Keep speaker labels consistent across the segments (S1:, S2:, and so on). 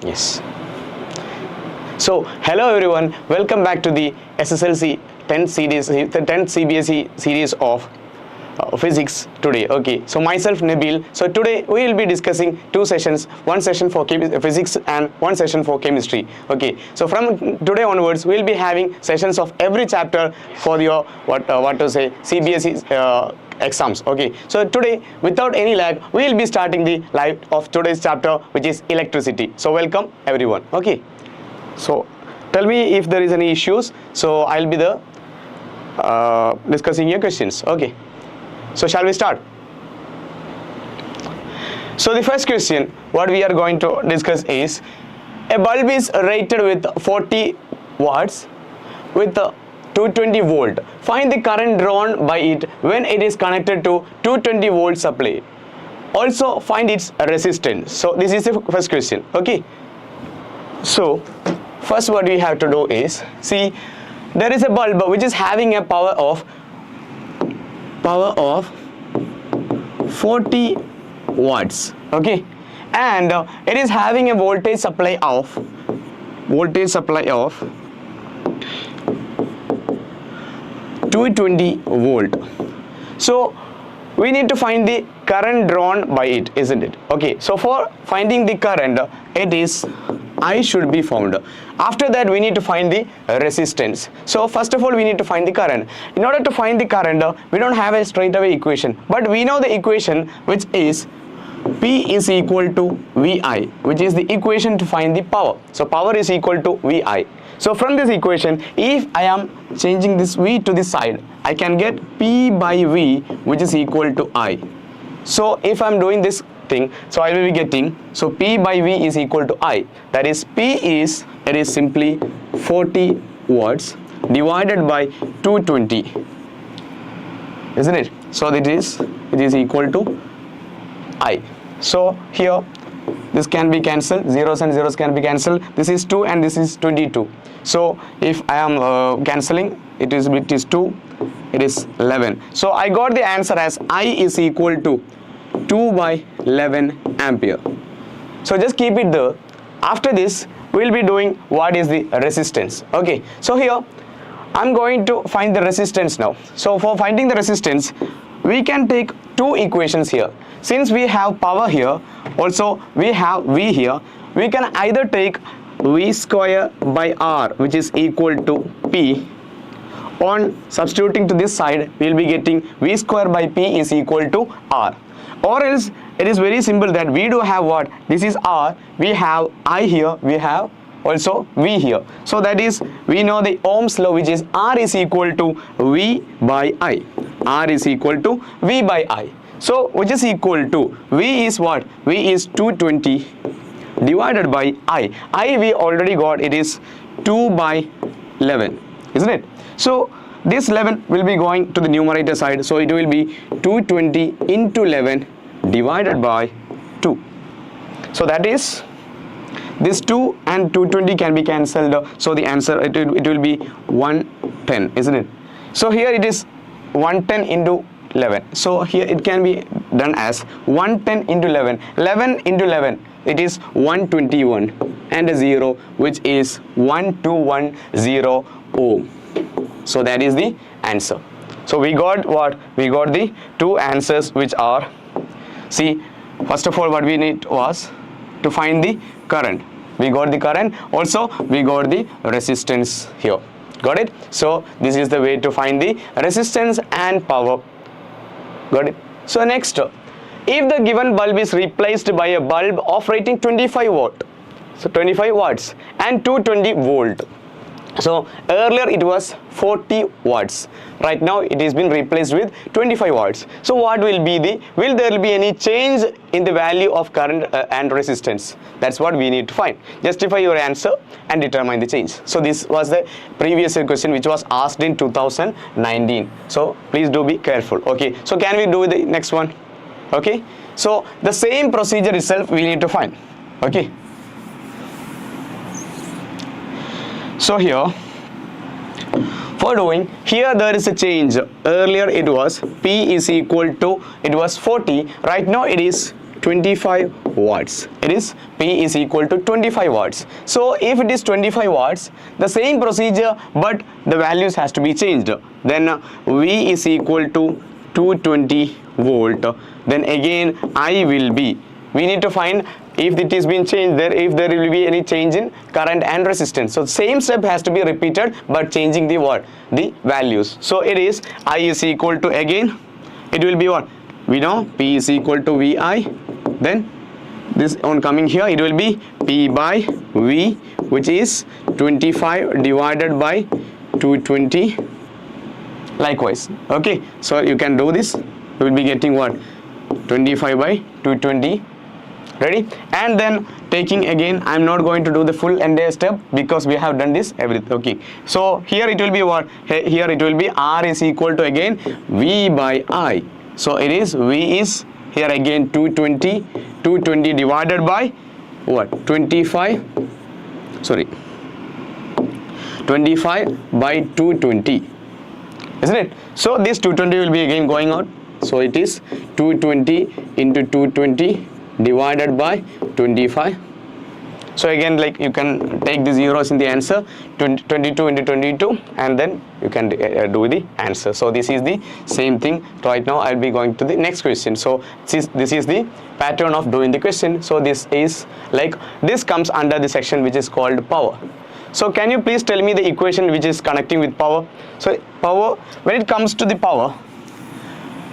S1: Yes. So hello everyone, welcome back to the SSLC 10th series, the 10th CBSE series of physics today. Okay, so myself Nabil. So today we will be discussing two sessions, one session for physics and one session for chemistry. Okay, so from today onwards we will be having sessions of every chapter for your CBSE exams. Okay, so today without any lag we will be starting the live of today's chapter, which is electricity. So welcome everyone. Okay, so tell me if there is any issues, so I'll be the discussing your questions. Okay, so shall we start? So the first question what we are going to discuss is, a bulb is rated with 40 watts with 220 volt. Find the current drawn by it when it is connected to 220 volt supply. Also find its resistance. So this is the first question. Okay, so first what we have to do is, see, there is a bulb which is having a power of 40 watts. Okay, and it is having a voltage supply of 220 volt. So we need to find the current drawn by it, isn't it? Okay, so for finding the current, it is I should be found. After that we need to find the resistance. So first of all we need to find the current. In order to find the current, we don't have a straight away equation, but we know the equation, which is P is equal to VI, which is the equation to find the power. So power is equal to VI. So from this equation, if I am changing this V to this side, I can get P by V, which is equal to I. So if I am doing this thing, so I will be getting, so P by V is equal to I. That is, it is simply 40 watts divided by 220, isn't it? So it is equal to I. So here this can be cancelled, zeros and zeros can be cancelled. This is 2 and this is 22. So if I am cancelling, it is 2, it is 11. So I got the answer as I is equal to 2 by 11 ampere. So just keep it there. After this we will be doing what is the resistance. Okay, so here I'm going to find the resistance now. So for finding the resistance, we can take two equations here. Since we have power here, also we have V here, we can either take V square by R, which is equal to P. On substituting to this side, we will be getting V square by P is equal to R. Or else it is very simple that we do have what? This is R, we have I here, we have also V here. So that is, we know the Ohm's law, which is R is equal to V by I. R is equal to V by I. So which is equal to, V is what? V is 220 divided by I. I we already got, it is 2 by 11, isn't it? So this 11 will be going to the numerator side, so it will be 220 into 11 divided by 2. So that is, this 2 and 220 can be cancelled, so the answer it will be 110, isn't it? So here it is 110 into 11. So here it can be done as 110 into 11. 11 into 11, it is 121 and a 0, which is 1210 ohm. So that is the answer. So we got what? We got the two answers, which are, see, first of all what we need was to find the current. We got the current, also we got the resistance here. Got it? So this is the way to find the resistance and power. Got it? So next, if the given bulb is replaced by a bulb of rating 25 watt, so 25 watts and 220 volt. So earlier it was 40 watts. Right now it has been replaced with 25 watts. So what will be the, will there be any change in the value of current and resistance? That's what we need to find. Justify your answer and determine the change. So this was the previous question which was asked in 2019. So please do be careful. Okay, so can we do the next one? Okay, so the same procedure itself we need to find. Okay, so here for doing, here there is a change. Earlier it was P is equal to, it was 40, right now it is 25 watts. It is P is equal to 25 watts. So if it is 25 watts, the same procedure, but the values has to be changed. Then V is equal to 220 volt. Then again I will be, we need to find if it is been changed there, if there will be any change in current and resistance. So same step has to be repeated, but changing the what? The values. So it is I is equal to, again it will be what? We know P is equal to VI. Then this on coming here, it will be P by V, which is 25 divided by 220. Likewise, okay, so you can do this. You will be getting what? 25 by 220. Ready? And then taking again, I'm not going to do the full entire step because we have done this everything. Okay, so here it will be what? Here it will be R is equal to again V by I. So it is V is here again 220 divided by what? 25 by 220, isn't it? So this 220 will be again going out. So it is 220 into 220 divided by 25. So again, like you can take the zeros in the answer, 22 into 22, and then you can do the answer. So this is the same thing. Right now I'll be going to the next question. So this is the pattern of doing the question. So this is like, this comes under the section which is called power. So can you please tell me the equation which is connecting with power? So power, when it comes to the power,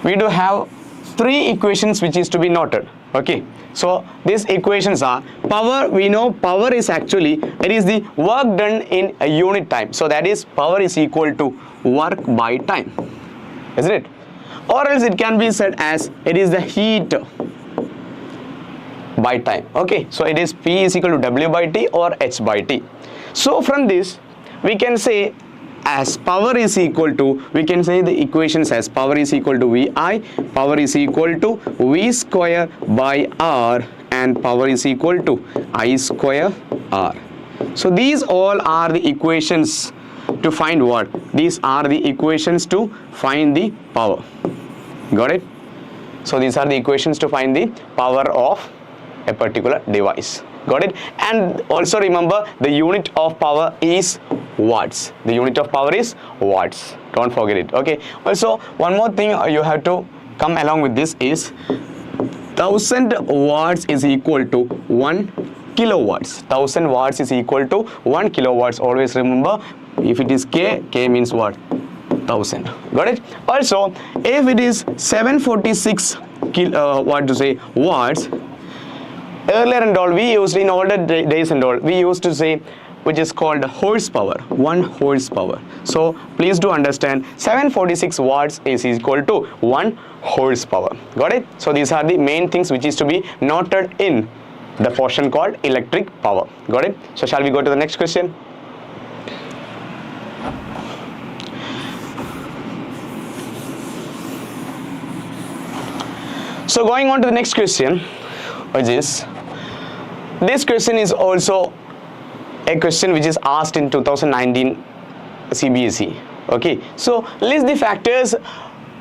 S1: we do have three equations which is to be noted. Okay, so these equations are power. We know power is actually, it is the work done in a unit time. So that is power is equal to work by time, isn't it? Or else it can be said as it is the heat by time. Okay, so it is P is equal to W by T or H by T. So from this we can say as power is equal to, we can say the equations as power is equal to VI, power is equal to V square by R, and power is equal to I square R. So these all are the equations to find what? These are the equations to find the power. Got it? So these are the equations to find the power of a particular device. Got it? And also remember, the unit of power is watts. The unit of power is watts. Don't forget it. Okay. Also, one more thing you have to come along with this is 1000 watts is equal to 1 kilowatts. 1000 watts is equal to 1 kilowatts. Always remember, if it is K, K means what? 1000. Got it? Also, if it is 746 watts, earlier and all, we used in older days and all, we used to say which is called horsepower, 1 horsepower. So please do understand 746 watts is equal to 1 horsepower. Got it? So these are the main things which is to be noted in the portion called electric power. Got it? So shall we go to the next question? So going on to the next question, which is, this question is also a question which is asked in 2019 CBSE. Okay, so list the factors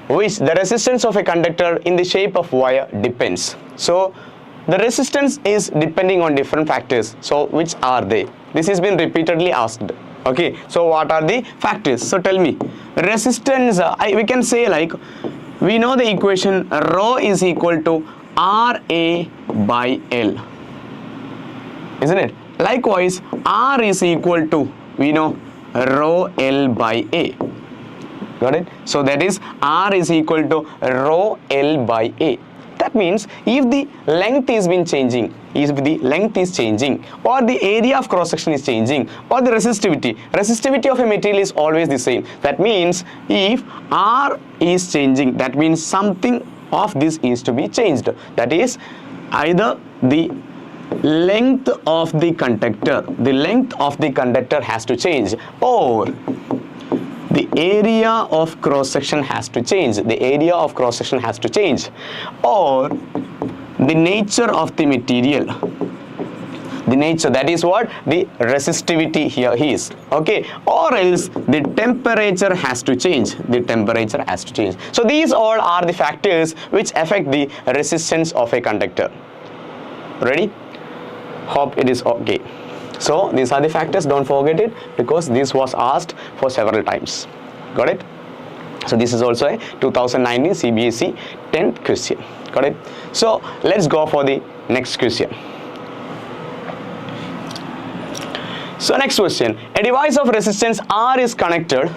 S1: which the resistance of a conductor in the shape of wire depends. So the resistance is depending on different factors. So which are they? This has been repeatedly asked. Okay, so what are the factors? So tell me, resistance, we can say like, we know the equation rho is equal to RA by L, isn't it? Likewise, R is equal to, we know, rho L by A. Got it? So that is R is equal to rho L by A. That means if the length is been changing, if the length is changing, or the area of cross section is changing, or the resistivity of a material is always the same. That means if R is changing, that means something of this is to be changed. That is either the length of the conductor, has to change, or the area of cross section has to change, or the nature of the material, the nature, that is what the resistivity here is, okay, or else the temperature has to change. So these all are the factors which affect the resistance of a conductor. Ready? Hope it is okay. So these are the factors, don't forget it, because this was asked for several times. Got it? So this is also a 2019 CBSE 10th question. Got it? So let's go for the next question. So next question, a device of resistance R is connected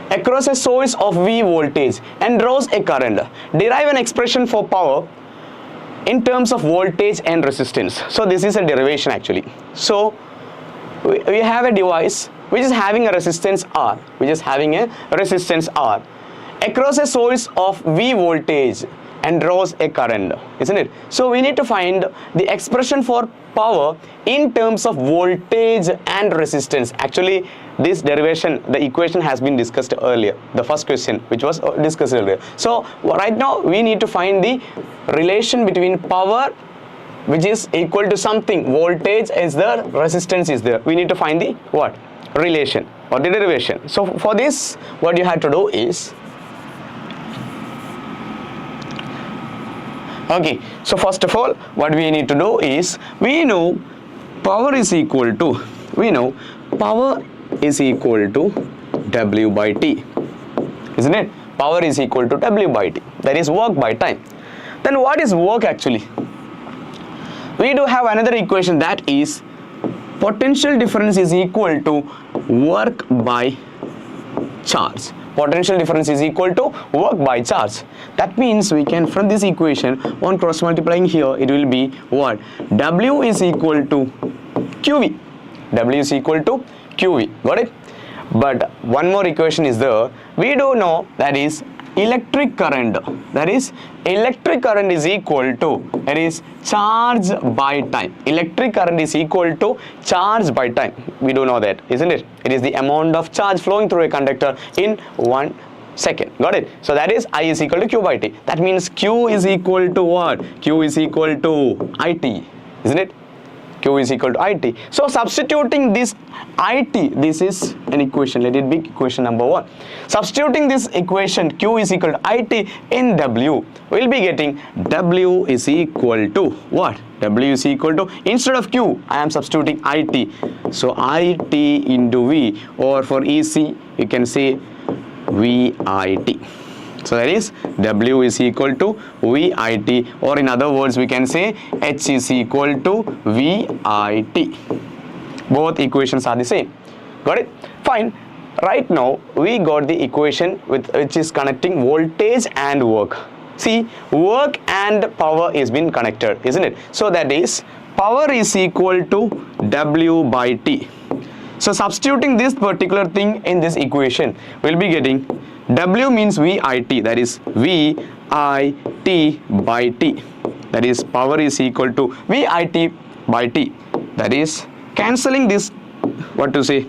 S1: across a source of V voltage and draws a current. Derive an expression for power in terms of voltage and resistance. So this is a derivation actually. So we have a device which is having a resistance R, across a source of V voltage and draws a current, isn't it? So we need to find the expression for power in terms of voltage and resistance. Actually, this derivation, the equation has been discussed earlier, the first question which was discussed earlier. So right now we need to find the relation between power, which is equal to something, voltage is there, resistance is there. We need to find the what? Relation or the derivation. So for this, what you have to do is, okay, so first of all, what we need to do is, we know power is equal to W by T, isn't it? Power is equal to W by T, that is work by time. Then what is work actually? We do have another equation, that is potential difference is equal to work by charge. Potential difference is equal to work by charge. That means we can, from this equation, on cross multiplying here, it will be what? W is equal to QV. W is equal to QV. Got it? But one more equation is there. We do know, that is electric current. That is electric current is equal to, it is charge by time. Electric current is equal to charge by time. We do know that, isn't it? It is the amount of charge flowing through a conductor in 1 second. Got it? So that is I is equal to Q by T. That means Q is equal to what? Q is equal to IT, isn't it? Q is equal to IT. So substituting this IT, this is an equation, let it be equation number 1. Substituting this equation Q is equal to IT in W, we'll be getting W is equal to what? W is equal to, instead of Q, I am substituting IT. So IT into V, or for EC, you can say VIT. So that is W is equal to VIT, or in other words we can say H is equal to VIT. Both equations are the same. Got it? Fine. Right now we got the equation which is connecting voltage and work. See, work and power is been connected, isn't it? So that is power is equal to W by T. So substituting this particular thing in this equation, we'll be getting W means VIT, that is VIT by T. That is power is equal to VIT by T. That is cancelling this, what to say,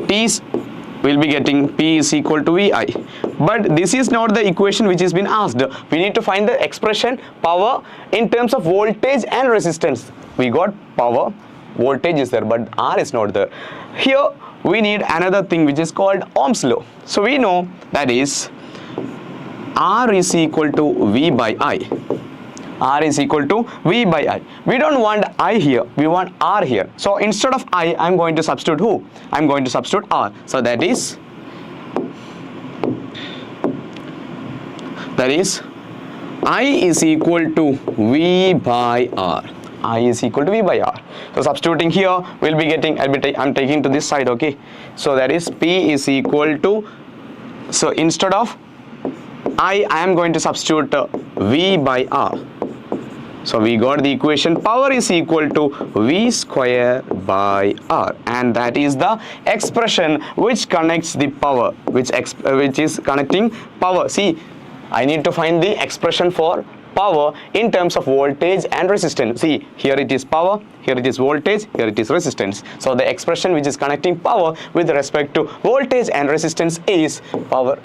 S1: T's, will be getting P is equal to VI. But this is not the equation which has been asked. We need to find the expression power in terms of voltage and resistance. We got power, voltage is there, but R is not there. Here we need another thing which is called Ohm's law. So we know that is R is equal to V by I. R is equal to V by I. We don't want I here, we want R here. So instead of I, I'm going to substitute who? I'm going to substitute R. So that is I is equal to V by R. I is equal to V by R. So substituting here, we'll be getting, I'm taking to this side, okay. So that is P is equal to, so instead of I am going to substitute V by R. So we got the equation power is equal to V square by R, and that is the expression which connects the power, which is connecting power. See, I need to find the expression for power in terms of voltage and resistance. See, here it is power, here it is voltage, here it is resistance. So the expression which is connecting power with respect to voltage and resistance is power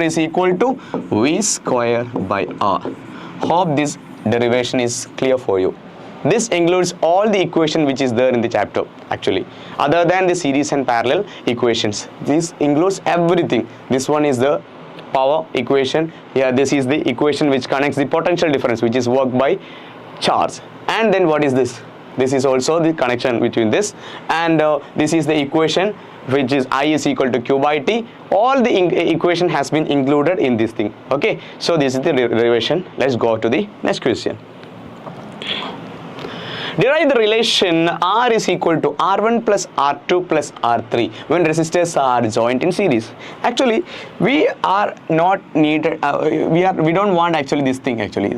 S1: is equal to V square by R. Hope this derivation is clear for you. This includes all the equation which is there in the chapter actually, other than the series and parallel equations. This includes everything. This one is the power equation. Here this is the equation which connects the potential difference, which is work by charge. And then what is this? This is also the connection between this, and this is the equation which is I is equal to Q by T. All the equation has been included in this thing. Okay, so this is the derivation. Let's go to the next question. Derive the relation R is equal to R1 plus R2 plus R3 when resistors are joined in series. Actually, we are not needed. We don't want actually this thing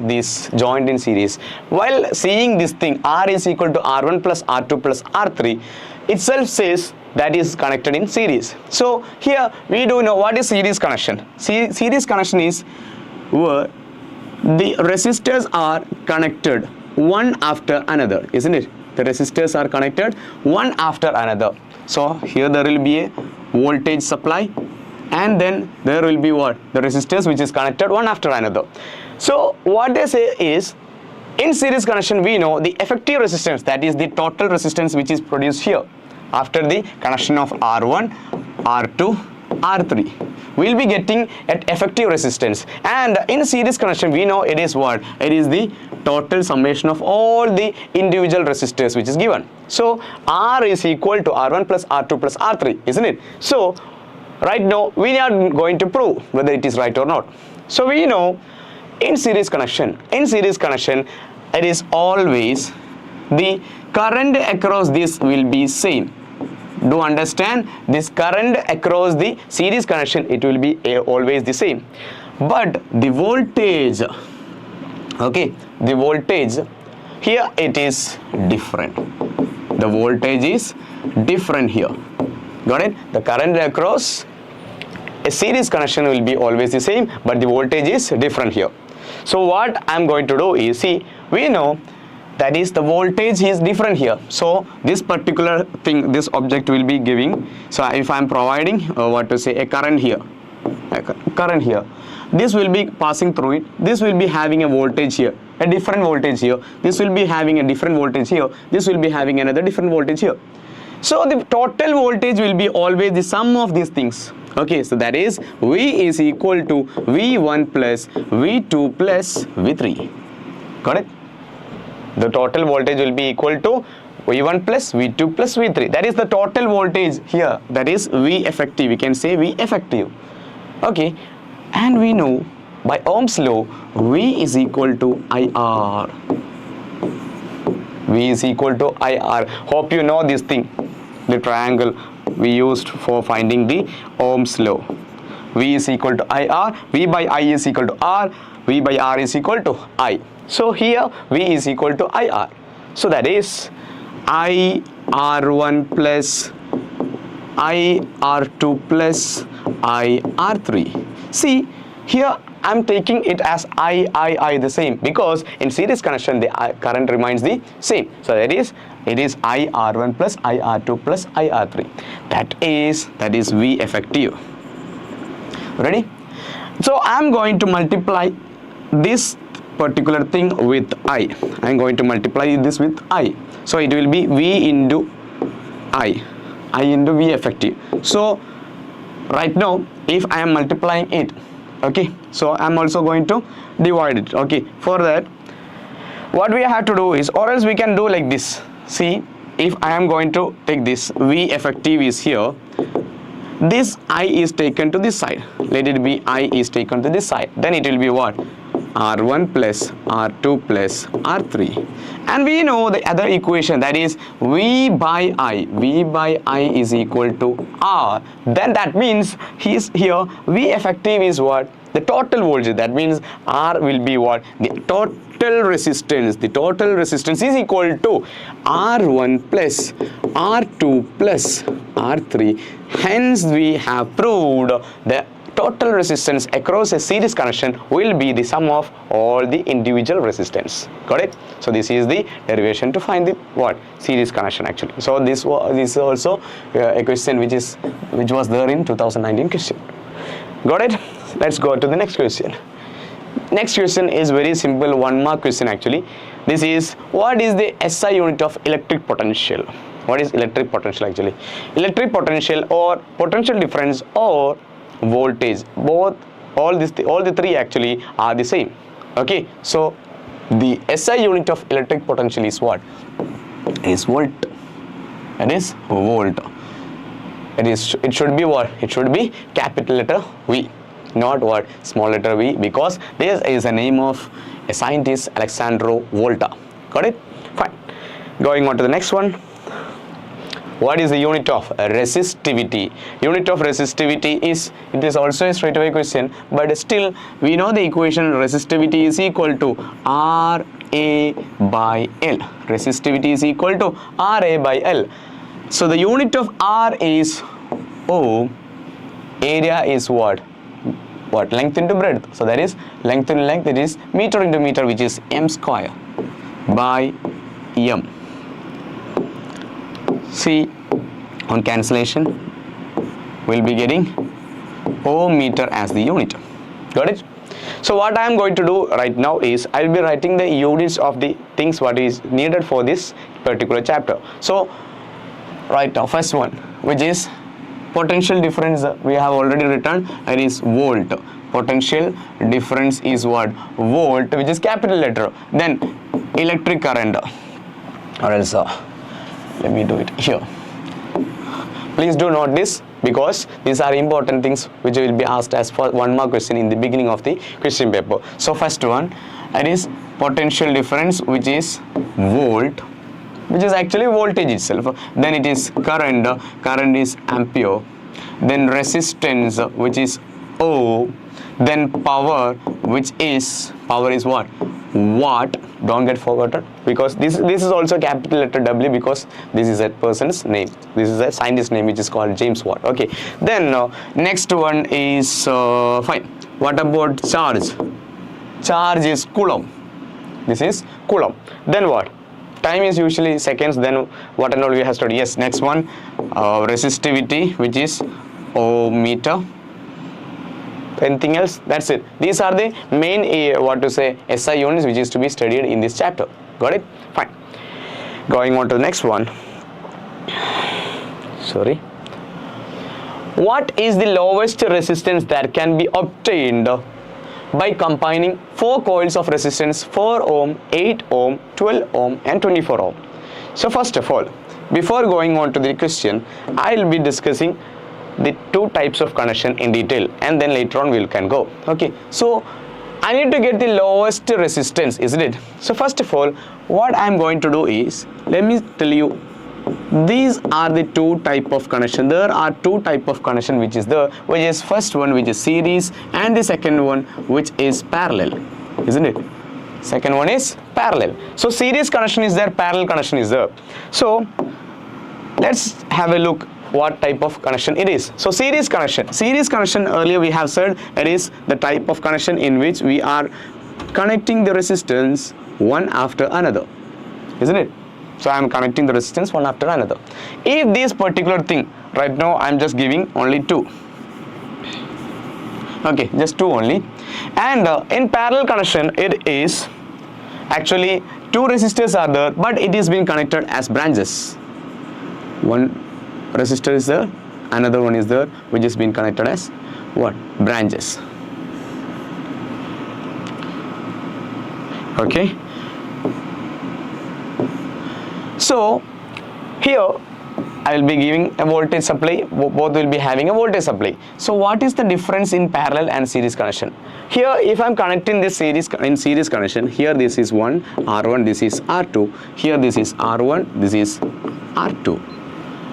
S1: this joined in series. While seeing this thing R is equal to R1 plus R2 plus R3 itself says that is connected in series. So here we do know what is series connection. Series connection is where the resistors are connected one after another, isn't it? The resistors are connected one after another. So here there will be a voltage supply, and then there will be what? The resistors which is connected one after another. So what they say is, in series connection we know the effective resistance, that is the total resistance which is produced here after the connection of R1, R2, R3. We will be getting at effective resistance, and in series connection we know it is what? It is the total summation of all the individual resistors which is given. So R is equal to R1 plus R2 plus R3, isn't it? So right now we are going to prove whether it is right or not. So we know in series connection it is always the current across this will be same. Do understand, this current across the series connection, it will be always the same, but the voltage, okay, the voltage here it is different. The voltage is different here. Got it? The current across a series connection will be always the same, but the voltage is different here. So what I am going to do is, see, we know that is the voltage is different here. So this particular thing, this object will be giving, so if I am providing a current here, this will be passing through it, this will be having a voltage here, a different voltage here, this will be having a different voltage here, this will be having another different voltage here. So the total voltage will be always the sum of these things. Okay, so that is V is equal to V1 plus V2 plus V3. Got it? The total voltage will be equal to V1 plus V2 plus V3. That is the total voltage here. That is V effective. We can say V effective. Okay, and we know by Ohm's law V is equal to IR. V is equal to IR. Hope you know this thing. The triangle we used for finding the Ohm's law. V is equal to IR. V by I is equal to R. V by R is equal to I. So here V is equal to IR. So that is IR1 plus IR2 plus IR3. See, here I am taking it as I the same, because in series connection the current remains the same. So that is, it is IR1 plus IR2 plus IR3. That is V effective. Ready? So I am going to multiply this particular thing with I. I am going to multiply this with I. So it will be V into I into V effective. So right now if I am multiplying it, okay, so I am also going to divide it. Okay, for that what we have to do is, or else we can do like this. See, if I am going to take this V effective is here, this I is taken to this side, let it be I is taken to this side, then it will be what? R1 plus R2 plus R3. And we know the other equation, that is V by I is equal to R. Then that means here V effective is what? The total voltage. That means R will be what? The total resistance. The total resistance is equal to R1 plus R2 plus R3. Hence we have proved the total resistance across a series connection will be the sum of all the individual resistance. Got it? So this is the derivation to find the what? Series connection actually. So this is also a question which was there in 2019 question. Got it? Let's go to the next question. Next question is very simple, 1 mark question actually. This is, what is the SI unit of electric potential? What is electric potential actually? Electric potential or potential difference or voltage, all the three actually are the same. Okay, so the SI unit of electric potential is what? Is volt. That is volt. It should be what? It should be capital letter V, not what? Small letter v, because this is a name of a scientist, Alessandro Volta. Got it? Fine. Going on to the next one. What is the unit of resistivity? Unit of resistivity is, it is also a straightaway question, but still we know the equation resistivity is equal to RA by L. Resistivity is equal to RA by L. So the unit of R is O, area is what? Length into breadth. So that is length into length, it is meter into meter, which is m square by m. See, on cancellation we'll be getting O meter as the unit. Got it? So what I am going to do right now is I will be writing the units of the things what is needed for this particular chapter. So right now, first one, which is potential difference, we have already written, it is volt. Potential difference is what? Volt, which is capital letter. Then electric current, or else let me do it here. Please do note this, because these are important things which will be asked as for 1 mark question in the beginning of the question paper. So first one, it is potential difference, which is volt, which is actually voltage itself. Then it is current, current is ampere. Then resistance, which is O. Then power, which is, power is what? Watt. Don't get forgotten, because this is also capital letter W, because this is a person's name. This is a scientist name which is called James Watt. Okay. Then next one is fine. What about charge? Charge is Coulomb. This is Coulomb. Then what? Time is usually seconds. Then what and all we have studied. Yes, next one, resistivity, which is ohm meter. Anything else? That's it. These are the main SI units which is to be studied in this chapter. Got it? Fine. Going on to the next one. Sorry. What is the lowest resistance that can be obtained by combining 4 coils of resistance, 4 ohm, 8 ohm, 12 ohm and 24 ohm? So first of all, before going on to the question, I will be discussing the 2 types of connection in detail, and then later on we can go. Okay, so I need to get the lowest resistance, isn't it? So first of all, what I am going to do is, let me tell you, these are the 2 type of connection. There are 2 type of connection which is there, which is first one which is series, and the second one which is parallel, isn't it? Second one is parallel. So series connection is there, parallel connection is there. So let's have a look what type of connection it is. So series connection earlier we have said it is the type of connection in which we are connecting the resistance one after another, isn't it? So I am connecting the resistance one after another. If this particular thing, right now I am just giving only 2, okay, just 2 only, and in parallel connection it is actually 2 resistors are there, but it is being connected as branches. One resistor is there, another one is there, which is being connected as what? Branches. Okay. So here I will be giving a voltage supply, both will be having a voltage supply. So what is the difference in parallel and series connection? Here if I am connecting this series connection, here this is one R1, this is R2, here this is R1, this is R2.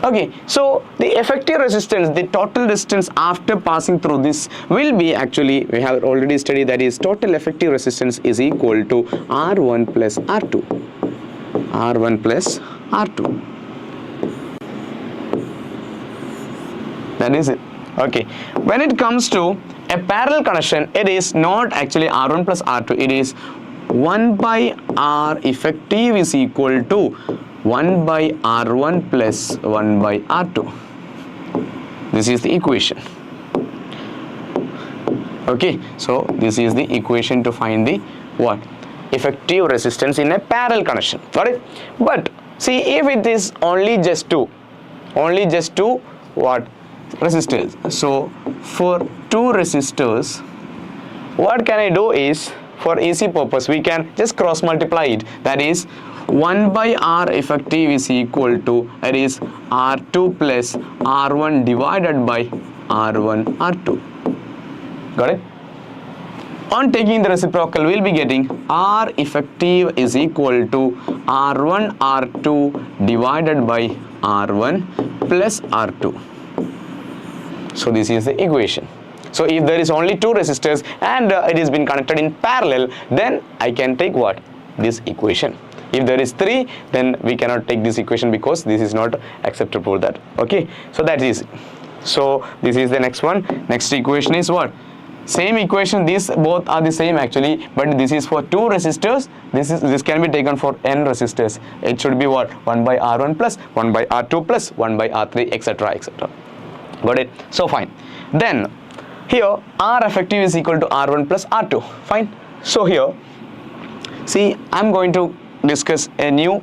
S1: Okay, so the effective resistance, the total resistance after passing through this will be actually, we have already studied, that is total effective resistance is equal to R1 plus R2. R1 plus R2. That is it. Okay, when it comes to a parallel connection, it is not actually R1 plus R2, it is 1 by R effective is equal to 1 by R1 plus 1 by R2. This is the equation. Okay, so this is the equation to find the what? Effective resistance in a parallel connection. Got it? But see, if it is only just two what? Resistors. So for two resistors, what can I do is, for easy purpose, we can just cross multiply it. That is 1 by R effective is equal to, that is R2 plus R1 divided by R1 R2. Got it? On taking the reciprocal, we'll be getting R effective is equal to R1 R2 divided by R1 plus R2. So this is the equation. So if there is only two resistors and it is been connected in parallel, then I can take what? This equation. If there is three, then we cannot take this equation because this is not acceptable for that. Okay, so that is. So this is the next one. Next equation is what? Same equation. These both are the same actually, but this is for two resistors. This can be taken for n resistors. It should be what? 1 by R1 plus 1 by R2 plus 1 by R3, etc., etc. Got it? So fine. Then here R effective is equal to R1 plus R2. Fine. So here, see, I'm going to discuss a new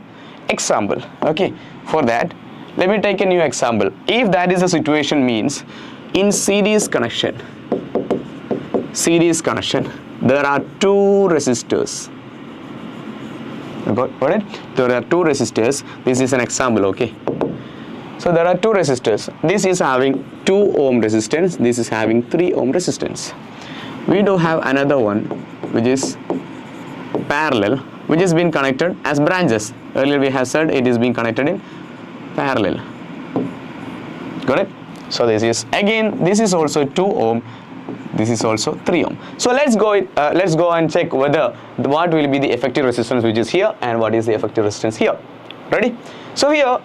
S1: example. Okay, for that, let me take a new example. If that is the situation, means in series connection, there are two resistors. Got it? There are two resistors. This is an example. Okay, so there are two resistors. This is having 2 ohm resistance. This is having 3 ohm resistance. We do have another one which is parallel, which has been connected as branches. Earlier we have said it is being connected in parallel. Got it? So this is again, this is also 2 ohm, this is also 3 ohm. So let's go and check whether what will be the effective resistance which is here and what is the effective resistance here. Ready? So here,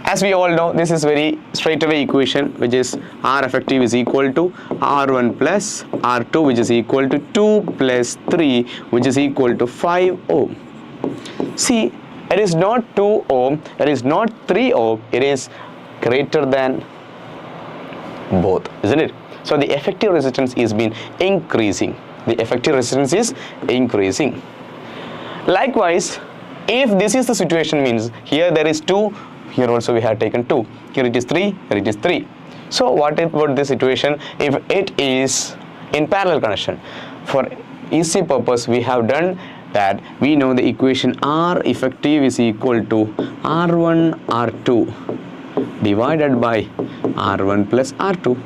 S1: as we all know, this is very straightaway equation, which is R effective is equal to R1 plus R2, which is equal to 2 plus 3, which is equal to 5 ohm. See, it is not 2 ohm, it is not 3 ohm, it is greater than both, isn't it? So the effective resistance is been increasing. The effective resistance is increasing. Likewise, if this is the situation, means here there is 2, here also we have taken 2, here it is 3, here it is 3. So what about this situation if it is in parallel connection? For easy purpose, we have done that. We know the equation R effective is equal to R1 R2 divided by R1 plus R2.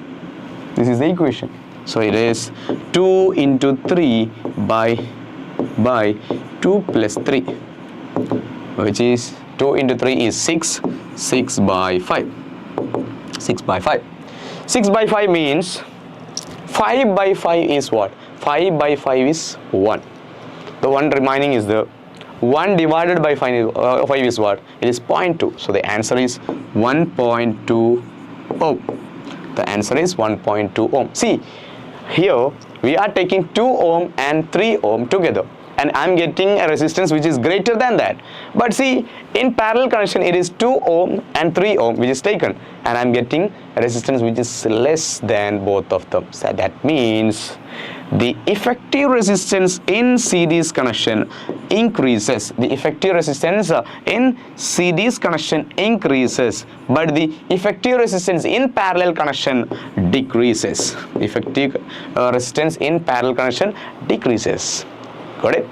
S1: This is the equation. So it is 2 into 3 by 2 plus 3, which is 2 into 3 is 6, 6 by 5. 6 by 5. 6 by 5 means 5 by 5 is what? 5 by 5 is 1. The one remaining is the 1 divided by 5 is what? It is 0.2. So the answer is 1.2 ohm. The answer is 1.2 ohm. See, here we are taking 2 ohm and 3 ohm together, and I'm getting a resistance which is greater than that. But see, in parallel connection, it is 2 ohm and 3 ohm which is taken, and I'm getting a resistance which is less than both of them. So that means the effective resistance in series connection increases. The effective resistance in series connection increases, but the effective resistance in parallel connection decreases. Effective resistance in parallel connection decreases. Got it?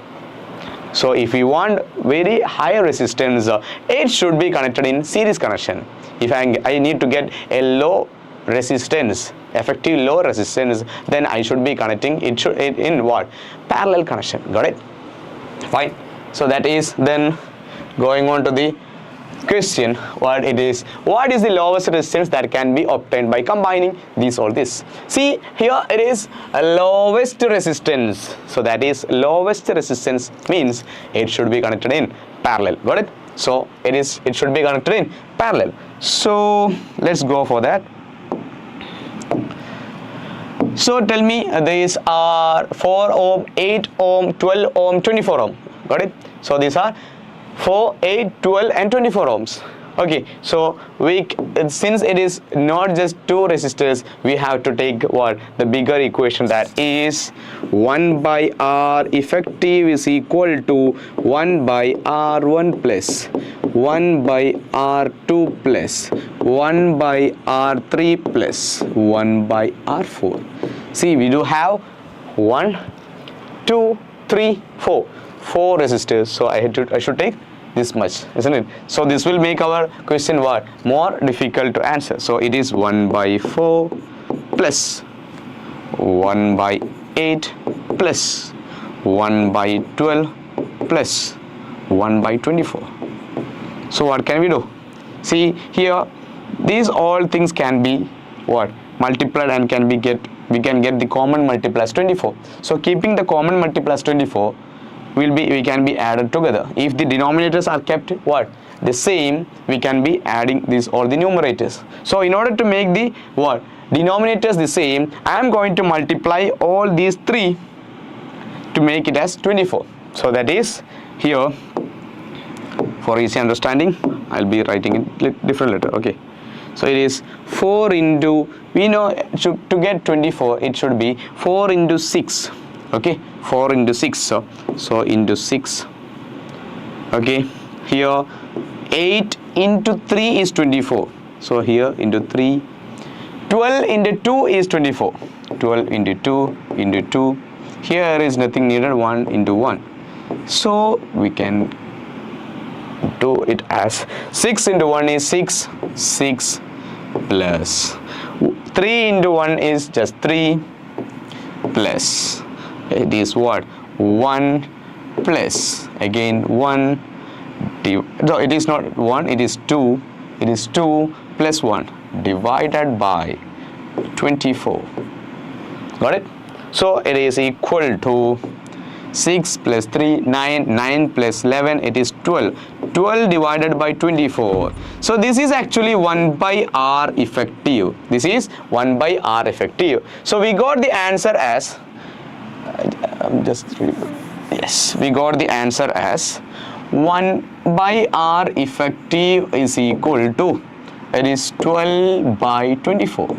S1: So if you want very high resistance, it should be connected in series connection. If I need to get a low resistance, effective low resistance, then I should be connecting it in what? Parallel connection. Got it? Fine. So that is then going on to the question, what is the lowest resistance that can be obtained by combining all this. See, here it is a lowest resistance. So that is lowest resistance means it should be connected in parallel. Got it? So it should be connected in parallel. So let's go for that. So tell me, these are 4 ohm, 8 ohm, 12 ohm, 24 ohm. Got it? So these are 4, 8, 12 and 24 ohms. Okay, so since it is not just two resistors, we have to take what? The bigger equation, that is 1 by R effective is equal to 1 by R1 plus 1 by R2 plus 1 by R3 plus 1 by R4. See, we do have 1, 2, 3, 4 resistors, so I should take this much, isn't it? So this will make our question what? More difficult to answer. So it is 1 by 4 plus 1 by 8 plus 1 by 12 plus 1 by 24. So what can we do? See here, these all things can be what? Multiplied, and we can get the common multiple as 24. So keeping the common multiple as 24, we can be added together. If the denominators are kept what? The same, we can be adding these all the numerators. So in order to make the what? Denominators the same, I am going to multiply all these 3 to make it as 24. So that is here, for easy understanding, I'll be writing it different letter. Okay, so it is 4 into, we know to get 24 it should be 4 into 6. Okay, 4 into 6, so into 6. Okay, here 8 into 3 is 24, so here into 3. 12 into 2 is 24, 12 into 2 into 2. Here is nothing needed, 1 into 1. So we can do it as 6 into 1 is 6, 6 plus 3 into 1 is just 3 plus, it is what? 1 plus again 1. So it is not 1, it is 2. It is 2 plus 1 divided by 24. Got it? So it is equal to 6 plus 3, 9, 9 plus 11, it is 12. 12 divided by 24. So this is actually 1 by R effective. This is 1 by R effective. So we got the answer as, yes, we got the answer as 1 by R effective is equal to, it is 12 by 24.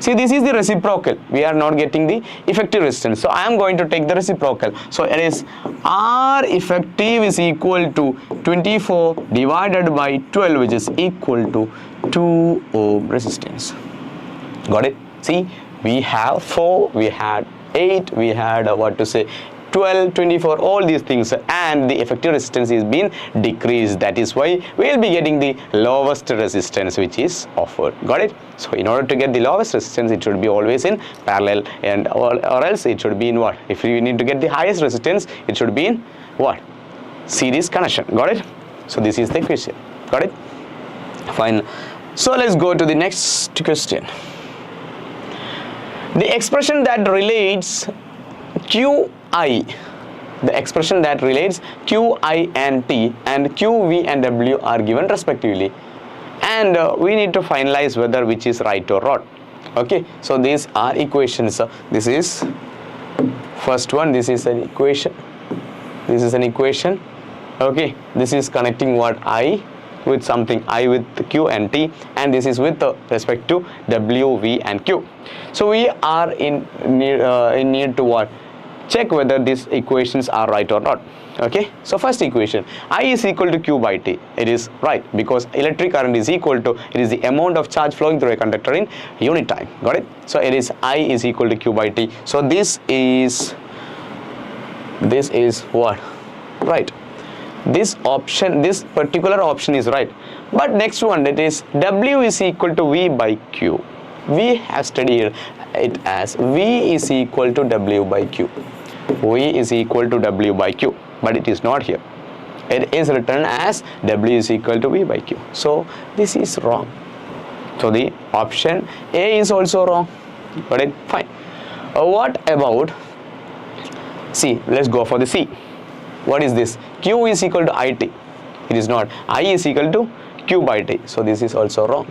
S1: See, this is the reciprocal. We are not getting the effective resistance. So I am going to take the reciprocal. So it is R effective is equal to 24 divided by 12, which is equal to 2 ohm resistance. Got it? See, we have 4, we had 8, we had 12, 24, all these things, and the effective resistance is being decreased. That is why we will be getting the lowest resistance which is offered. Got it? So in order to get the lowest resistance, it should be always in parallel, and or else it should be in what? If we need to get the highest resistance, it should be in what? Series connection. Got it? So this is the question. Got it? Fine. So let's go to the next question. The expression that relates QI, the expression that relates QI and T and QV and W are given respectively, and we need to finalize whether which is right or wrong. Okay, so these are equations. This is first one, this is an equation, this is an equation. Okay, this is connecting what? I with something, I with Q and T, and this is with respect to W, V and Q. So we are in need to what? Check whether these equations are right or not. Okay, so first equation, I is equal to Q by T. It is right because electric current is equal to, it is the amount of charge flowing through a conductor in unit time. Got it? So it is I is equal to Q by T. So this is what? Right. This option, this particular option is right. But next one, that is W is equal to V by Q. We have studied it as V is equal to W by Q. V is equal to W by Q, but it is not here. It is written as W is equal to V by Q. So this is wrong. So the option A is also wrong. Got it? Fine. What about C? Let's go for the C. What is this? Q is equal to IT. It is not. I is equal to Q by T. So this is also wrong.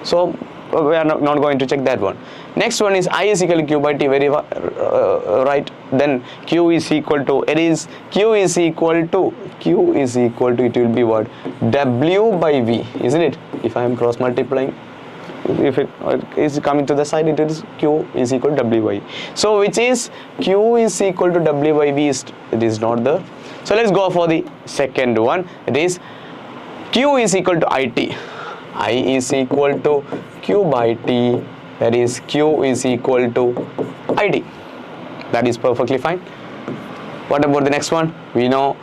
S1: So we are not going to check that one. Next one is I is equal to Q by T, very right. Then Q is equal to, it is Q is equal to, it will be what? W by V, isn't it? If I am cross multiplying, if it is coming to the side, it is Q is equal to W by V. So which is Q is equal to W by V, it is not there. So let's go for the second one. It is Q is equal to IT. I is equal to Q by T, that is Q is equal to IT. That is perfectly fine. What about the next one? We know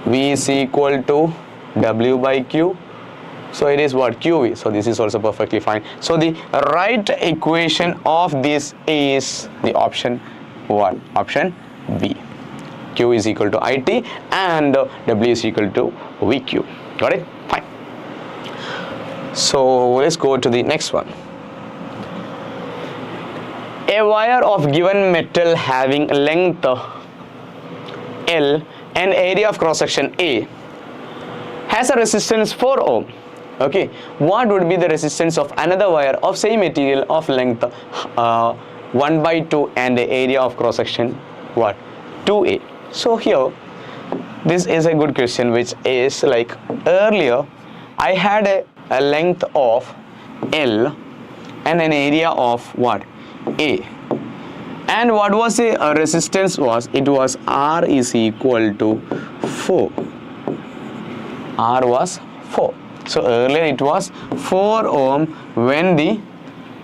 S1: V is equal to W by Q. So it is what? QV. So this is also perfectly fine. So the right equation of this is the option what? Option B. Q is equal to IT and W is equal to VQ. Got it? Fine. So let's go to the next one. A wire of given metal having length L and area of cross section A has a resistance 4 ohm. Okay, what would be the resistance of another wire of same material of length 1 by 2 and the area of cross section what? 2A. So here this is a good question, which is like earlier I had a length of L and an area of what? A. And what was the resistance was? It was R is equal to 4. R was 4. So earlier it was 4 ohm when the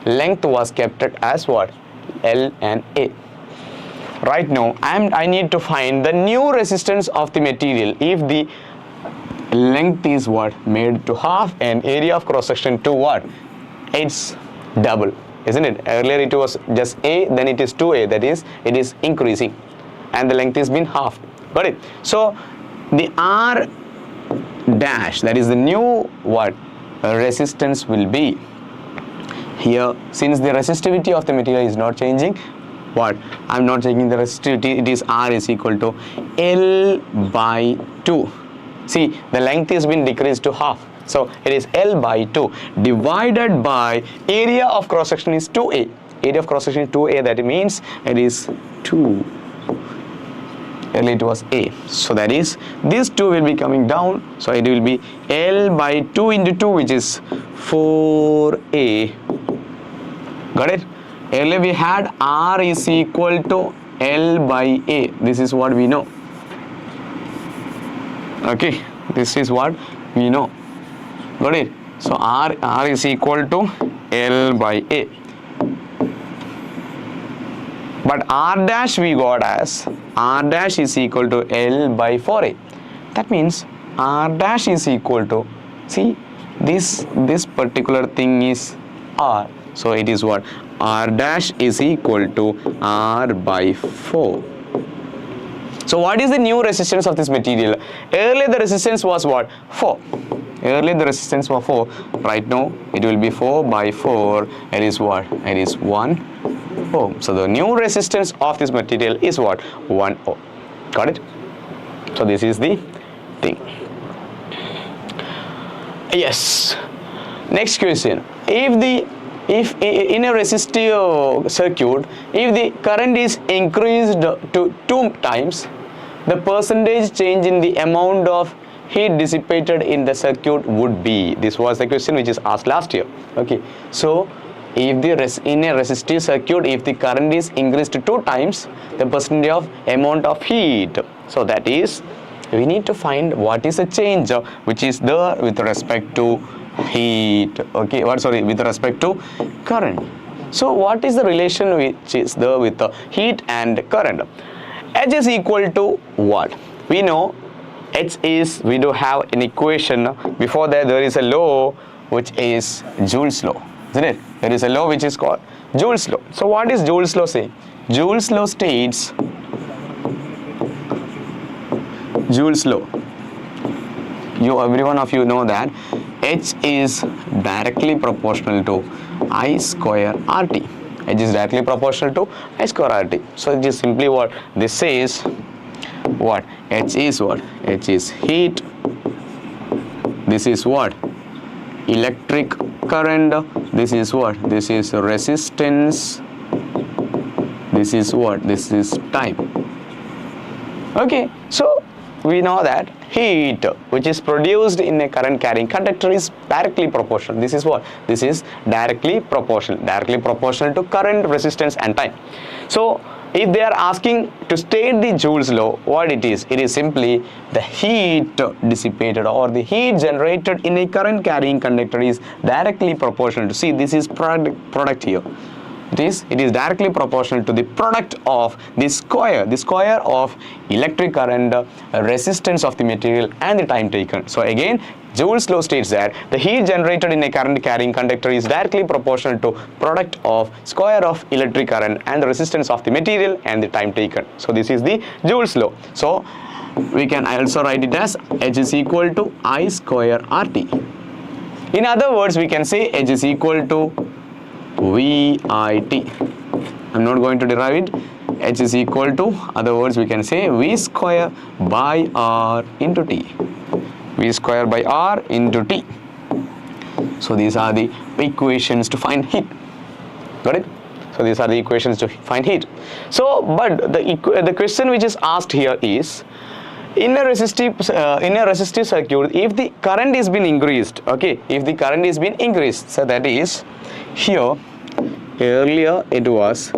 S1: length was kept as what? L and A. Right now I need to find the new resistance of the material if the length is what? Made to half and area of cross section to what? It's double, isn't it? Earlier it was just A, then it is 2A, that is it is increasing and the length is been half. Got it? So the R dash, that is the new what? Resistance will be here, since the resistivity of the material is not changing. What? I'm not changing the resistivity. It is R is equal to L by 2. See, the length has been decreased to half. So it is L by 2 divided by area of cross section is 2A. Area of cross section is 2A. That means it is 2. Earlier it was A. So that is this 2 will be coming down. So it will be L by 2 into 2, which is 4A. Got it? Earlier we had R is equal to L by A. This is what we know. Okay, this is what we know. Got it? So R is equal to L by A. But R dash we got as R dash is equal to L by 4A. That means R dash is equal to, see, this particular thing is R. So it is what? R dash is equal to R by 4. So what is the new resistance of this material? Earlier the resistance was what? 4. Earlier the resistance was 4. Right now it will be 4 by 4. It is what? It is 1 ohm. So the new resistance of this material is what? 1 ohm. Got it? So this is the thing. Yes. Next question. If in a resistive circuit, if the current is increased to 2 times, the percentage change in the amount of heat dissipated in the circuit would be. This was the question which is asked last year. Okay, so if in a resistive circuit, if the current is increased to 2 times, the percentage of amount of heat. So that is, we need to find what is the change which is there with respect to heat. Okay, with respect to current. So what is the relation which is there with the heat and current? H is equal to what? We know H is, we do have an equation. Before that there is a law which is Joule's law, isn't it? There is a law which is called Joule's law. So what is Joule's law say? Joule's law states, Joule's law, every one of you know that H is directly proportional to I square RT. H is directly proportional to I square RT. So it is simply what this says, what? H is what? H is heat. This is what? Electric current, this is what? This is resistance, this is what? This is time. Okay, so we know that heat which is produced in a current carrying conductor is directly proportional. This is what? This is directly proportional to current, resistance and time. So if they are asking to state the Joule's law, what it is? It is simply the heat dissipated or the heat generated in a current carrying conductor is directly proportional to, see, this is product here. It is directly proportional to the product of the square of electric current, resistance of the material and the time taken. So again, Joule's law states that the heat generated in a current carrying conductor is directly proportional to product of square of electric current and the resistance of the material and the time taken. So this is the Joule's law. So we can also write it as H is equal to I square RT. In other words, we can say H is equal to VIT. I'm not going to derive it. H is equal to, other words we can say V square by R into T. V square by R into T. So these are the equations to find heat. Got it? So these are the equations to find heat. So, but the question which is asked here is, in a resistive circuit, if the current is been increased, okay, if the current is been increased, so that is here, earlier it was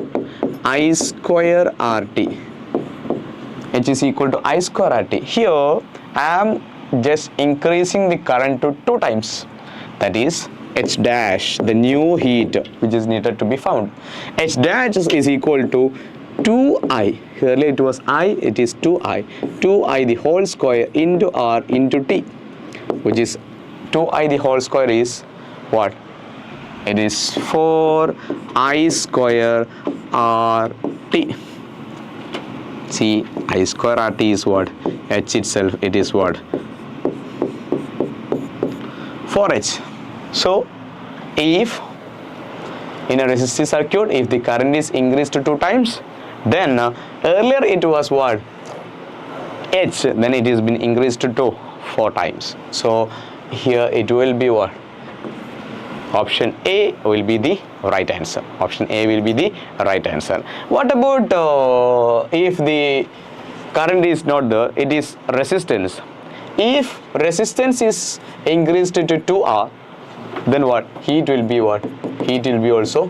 S1: I square RT, H is equal to I square RT. Here I am just increasing the current to 2 times, that is H dash, the new heat which is needed to be found. H dash is equal to 2I, earlier it was I, it is 2I the whole square into R into T, which is 2I the whole square is what? It is 4I square RT. See, I square RT is what? H itself, it is what? 4H. So, if in a resistive circuit, if the current is increased to 2 times, then earlier it was what? H, then it has been increased to 4 times. So, here it will be what? Option A will be the right answer. Option A will be the right answer. What about if the current is not there, it is resistance. If resistance is increased to 2R, then what? Heat will be what? Heat will be also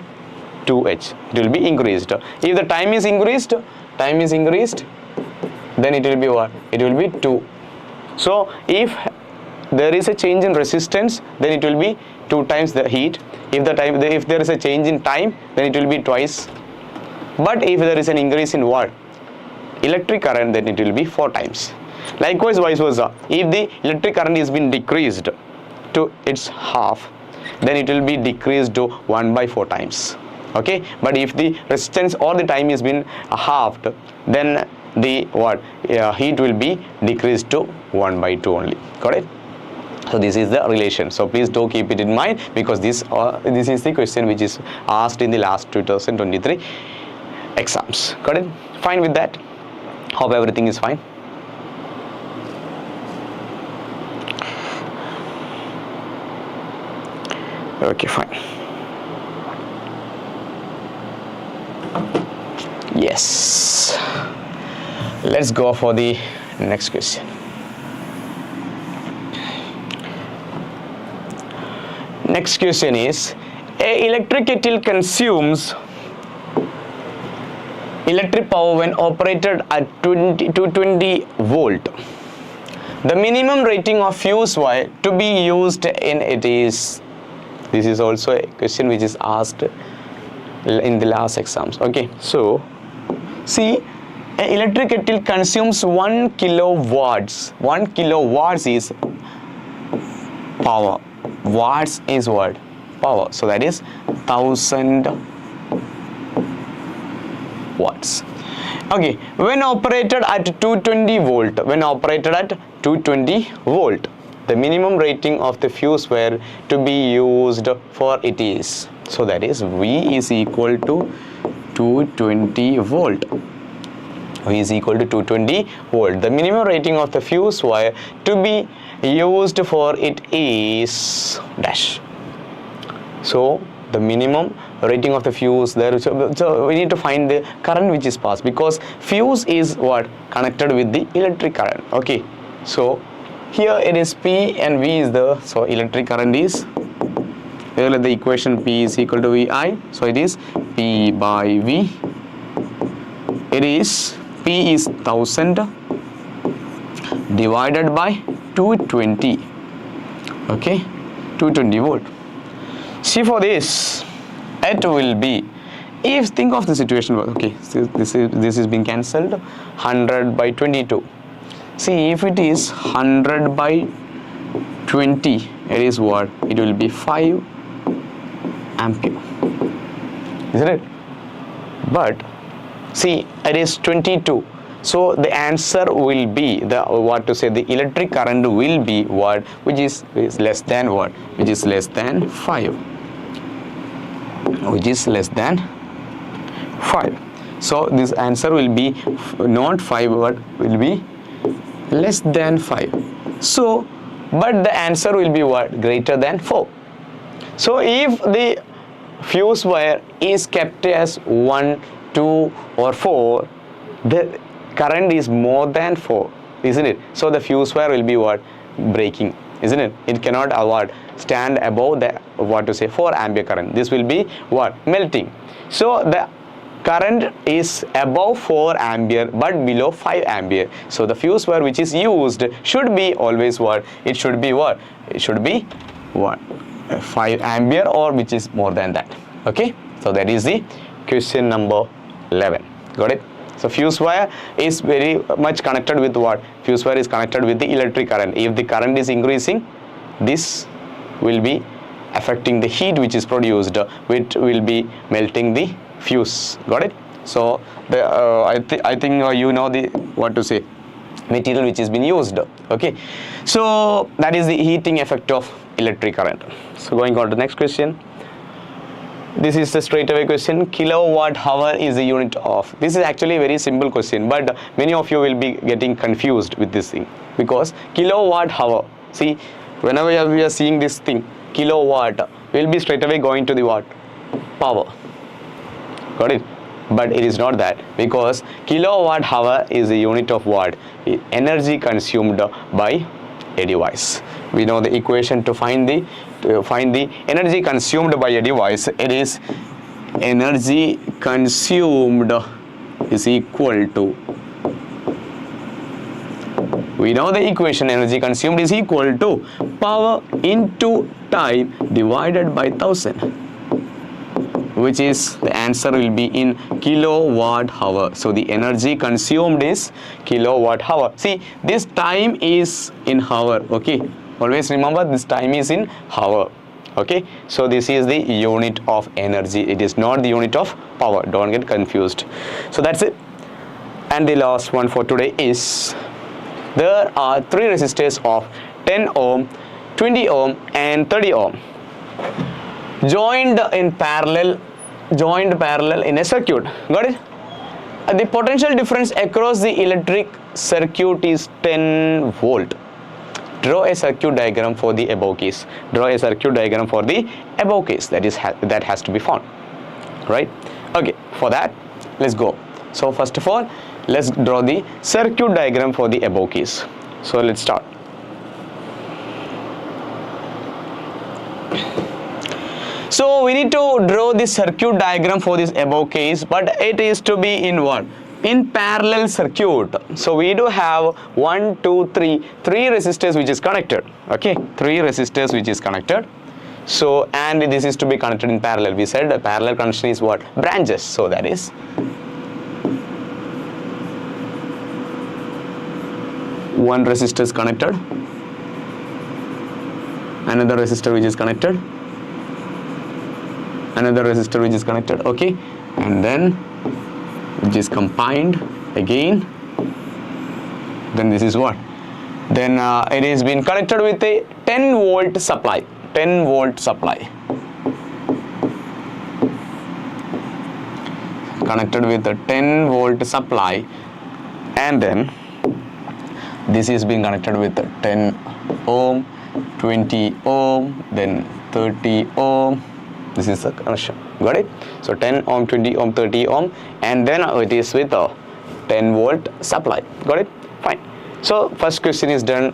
S1: 2H. It will be increased. If the time is increased, then it will be what? It will be 2. So if there is a change in resistance, then it will be 2 times the heat. If there is a change in time, then it will be twice. But if there is an increase in what? Electric current, then it will be 4 times. Likewise, vice versa. If the electric current is been decreased to its half, then it will be decreased to 1/4 times. Okay, but if the resistance or the time is been halved, then the what? Heat will be decreased to 1/2 only. Got it? So this is the relation. So please do keep it in mind, because this is the question which is asked in the last 2023 exams. Got it? Fine with that? Hope everything is fine. Okay, fine. Yes. Let's go for the next question. Next question is, a electric kettle consumes electric power when operated at 220 volt. The minimum rating of fuse wire to be used in it is, this is also a question which is asked in the last exams. Okay, so see, an electric kettle consumes 1 kilowatts. 1 kilowatts is power. Watts is what? Power. So that is 1000 watts. Okay, when operated at 220 volt, the minimum rating of the fuse wire to be used for it is, so that is V is equal to 220 volt. V is equal to 220 volt. The minimum rating of the fuse wire to be used for it is dash. So the minimum rating of the fuse there, so we need to find the current which is passed, because fuse is what connected with the electric current. Okay, so here it is P and V is the, so electric current is, here the equation P is equal to VI, so it is P by V. It is P is 1000 divided by 220. Okay, 220 volt. See, for this it will be, if think of the situation, okay, so this is being cancelled, 100 by 22. See, if it is 100 by 20, it is what? It will be 5 ampere, isn't it? But see, it is 22. So the answer will be the, what to say, the electric current will be what, which is less than what, which is less than 5, which is less than 5. So this answer will be not 5 but will be less than 5. So but the answer will be what, greater than 4. So if the fuse wire is kept as 1, 2 or 4, the current is more than 4, isn't it? So the fuse wire will be what, breaking, isn't it? It cannot what, stand above the, what to say, 4 ampere current. This will be what, melting. So the current is above 4 ampere but below 5 ampere. So the fuse wire which is used should be always what, it should be what, it should be what, 5 ampere or which is more than that. Okay, so that is the question number 11. Got it? So fuse wire is very much connected with what? Fuse wire is connected with the electric current. If the current is increasing, this will be affecting the heat which is produced, which will be melting the fuse. Got it? So the I think you know the, what to say, material which has been used. Okay, so that is the heating effect of electric current. So going on to the next question. This is the straightaway question. Kilowatt hour is the unit of. This is actually a very simple question, but many of you will be getting confused with this thing, because kilowatt hour, see, whenever we are seeing this thing, kilowatt, we will be straightaway going to the what? Power. Got it? But it is not that, because kilowatt hour is the unit of what? Energy consumed by a device. We know the equation to find the energy consumed by a device. It is energy consumed is equal to, we know the equation, energy consumed is equal to power into time divided by 1000, which is, the answer will be in kilowatt hour. So the energy consumed is kilowatt hour. See, this time is in hour. Okay, always remember this time is in hour. Okay, so this is the unit of energy. It is not the unit of power. Don't get confused. So that's it. And the last one for today is, there are 3 resistors of 10 ohm, 20 ohm and 30 ohm joined parallel in a circuit. Got it? The potential difference across the electric circuit is 10 volt. Draw a circuit diagram for the above case. Draw a circuit diagram for the above case. That has to be found, right? Okay, for that, let's go. So first of all, let's draw the circuit diagram for the above case. So let's start. So we need to draw the circuit diagram for this above case, but it is to be in what? In parallel circuit. So we do have 1, 2, 3 resistors which is connected. Okay, 3 resistors which is connected. So, and this is to be connected in parallel. We said the parallel connection is what? Branches. So that is one resistor is connected, another resistor which is connected, another resistor which is connected. Okay, and then which is combined again. Then this is what? Then it is been connected with a 10 volt supply. 10 volt supply. Connected with a 10 volt supply, and then this is being connected with a 10 ohm, 20 ohm, then 30 ohm, This is the connection. Got it? So 10 ohm, 20 ohm, 30 ohm, and then it is with a 10 volt supply. Got it? Fine. So first question is done.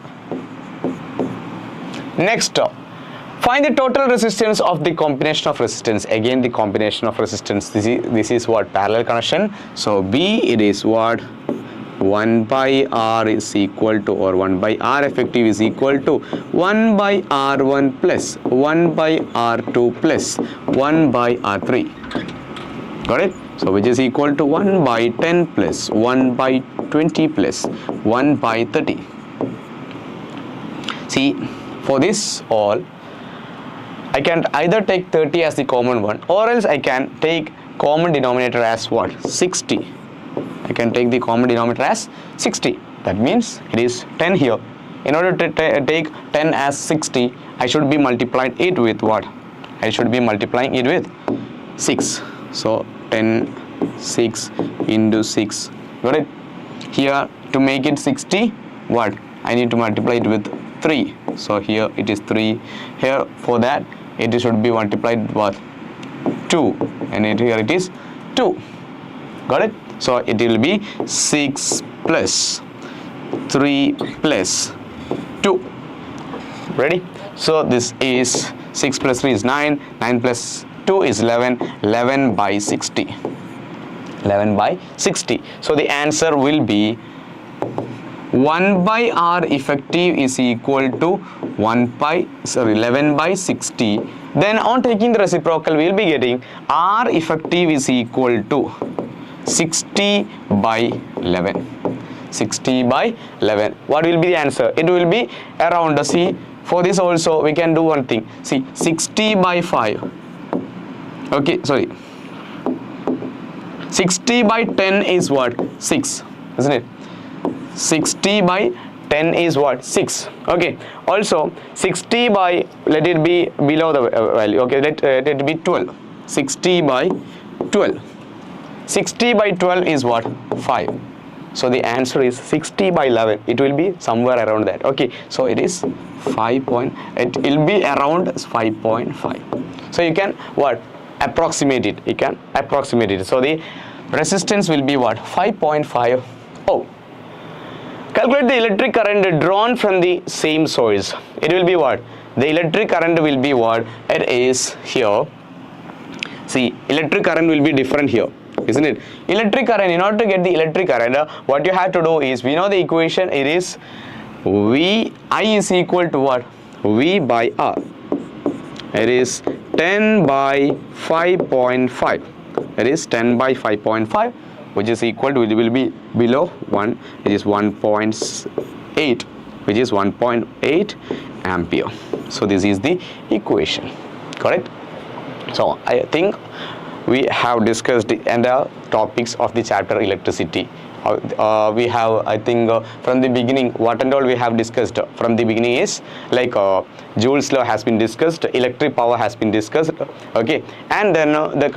S1: Next, find the total resistance of the combination of resistance. Again, the combination of resistance. This is what? Parallel connection. So B, it is what? 1 by R is equal to, or 1 by R effective is equal to 1 by R1 plus 1 by R2 plus 1 by R3. Got it? So which is equal to 1 by 10 plus 1 by 20 plus 1 by 30. See, for this all, I can either take 30 as the common one, or else I can take common denominator as what? 60. I can take the common denominator as 60. That means it is 10 here. In order to take 10 as 60, I should be multiplying it with what? I should be multiplying it with 6. So 10, 6 into 6. Got it? Here, to make it 60, what? I need to multiply it with 3. So here it is 3. Here, for that, it should be multiplied with what? 2. And here it is 2. Got it? So it will be 6 plus 3 plus 2. Ready? So this is 6 plus 3 is 9. 9 plus 2 is 11. 11 by 60. 11 by 60. So the answer will be 1 by R effective is equal to 11 by 60. Then on taking the reciprocal, we will be getting R effective is equal to 60 by 11. 60 by 11. What will be the answer? It will be around, see, for this also we can do one thing. See, 60 by 5. Okay, sorry. 60 by 10 is what? 6, isn't it? 60 by 10 is what? 6. Okay. Also, 60 by, let it be below the value. Okay, let it be 12. 60 by 12. 60 by 12 is what? 5. So the answer is 60 by 11. It will be somewhere around that. Okay. So it is 5 point. It will be around 5.5. So you can what? Approximate it. You can approximate it. So the resistance will be what? 5.5 ohm. Calculate the electric current drawn from the same source. It will be what? The electric current will be what? It is here. See, electric current will be different here, isn't it? Electric current, in order to get the electric current, what you have to do is, we know the equation, it is I is equal to what? V by R. It is 10 by 5.5. It is 10 by 5.5, which is equal to, it will be below 1, which is 1.8, which is 1.8 ampere. So this is the equation, correct? So I think we have discussed the entire topics of the chapter electricity. We have, I think, from the beginning, what and all we have discussed from the beginning is like Joule's law has been discussed, electric power has been discussed, okay, and then the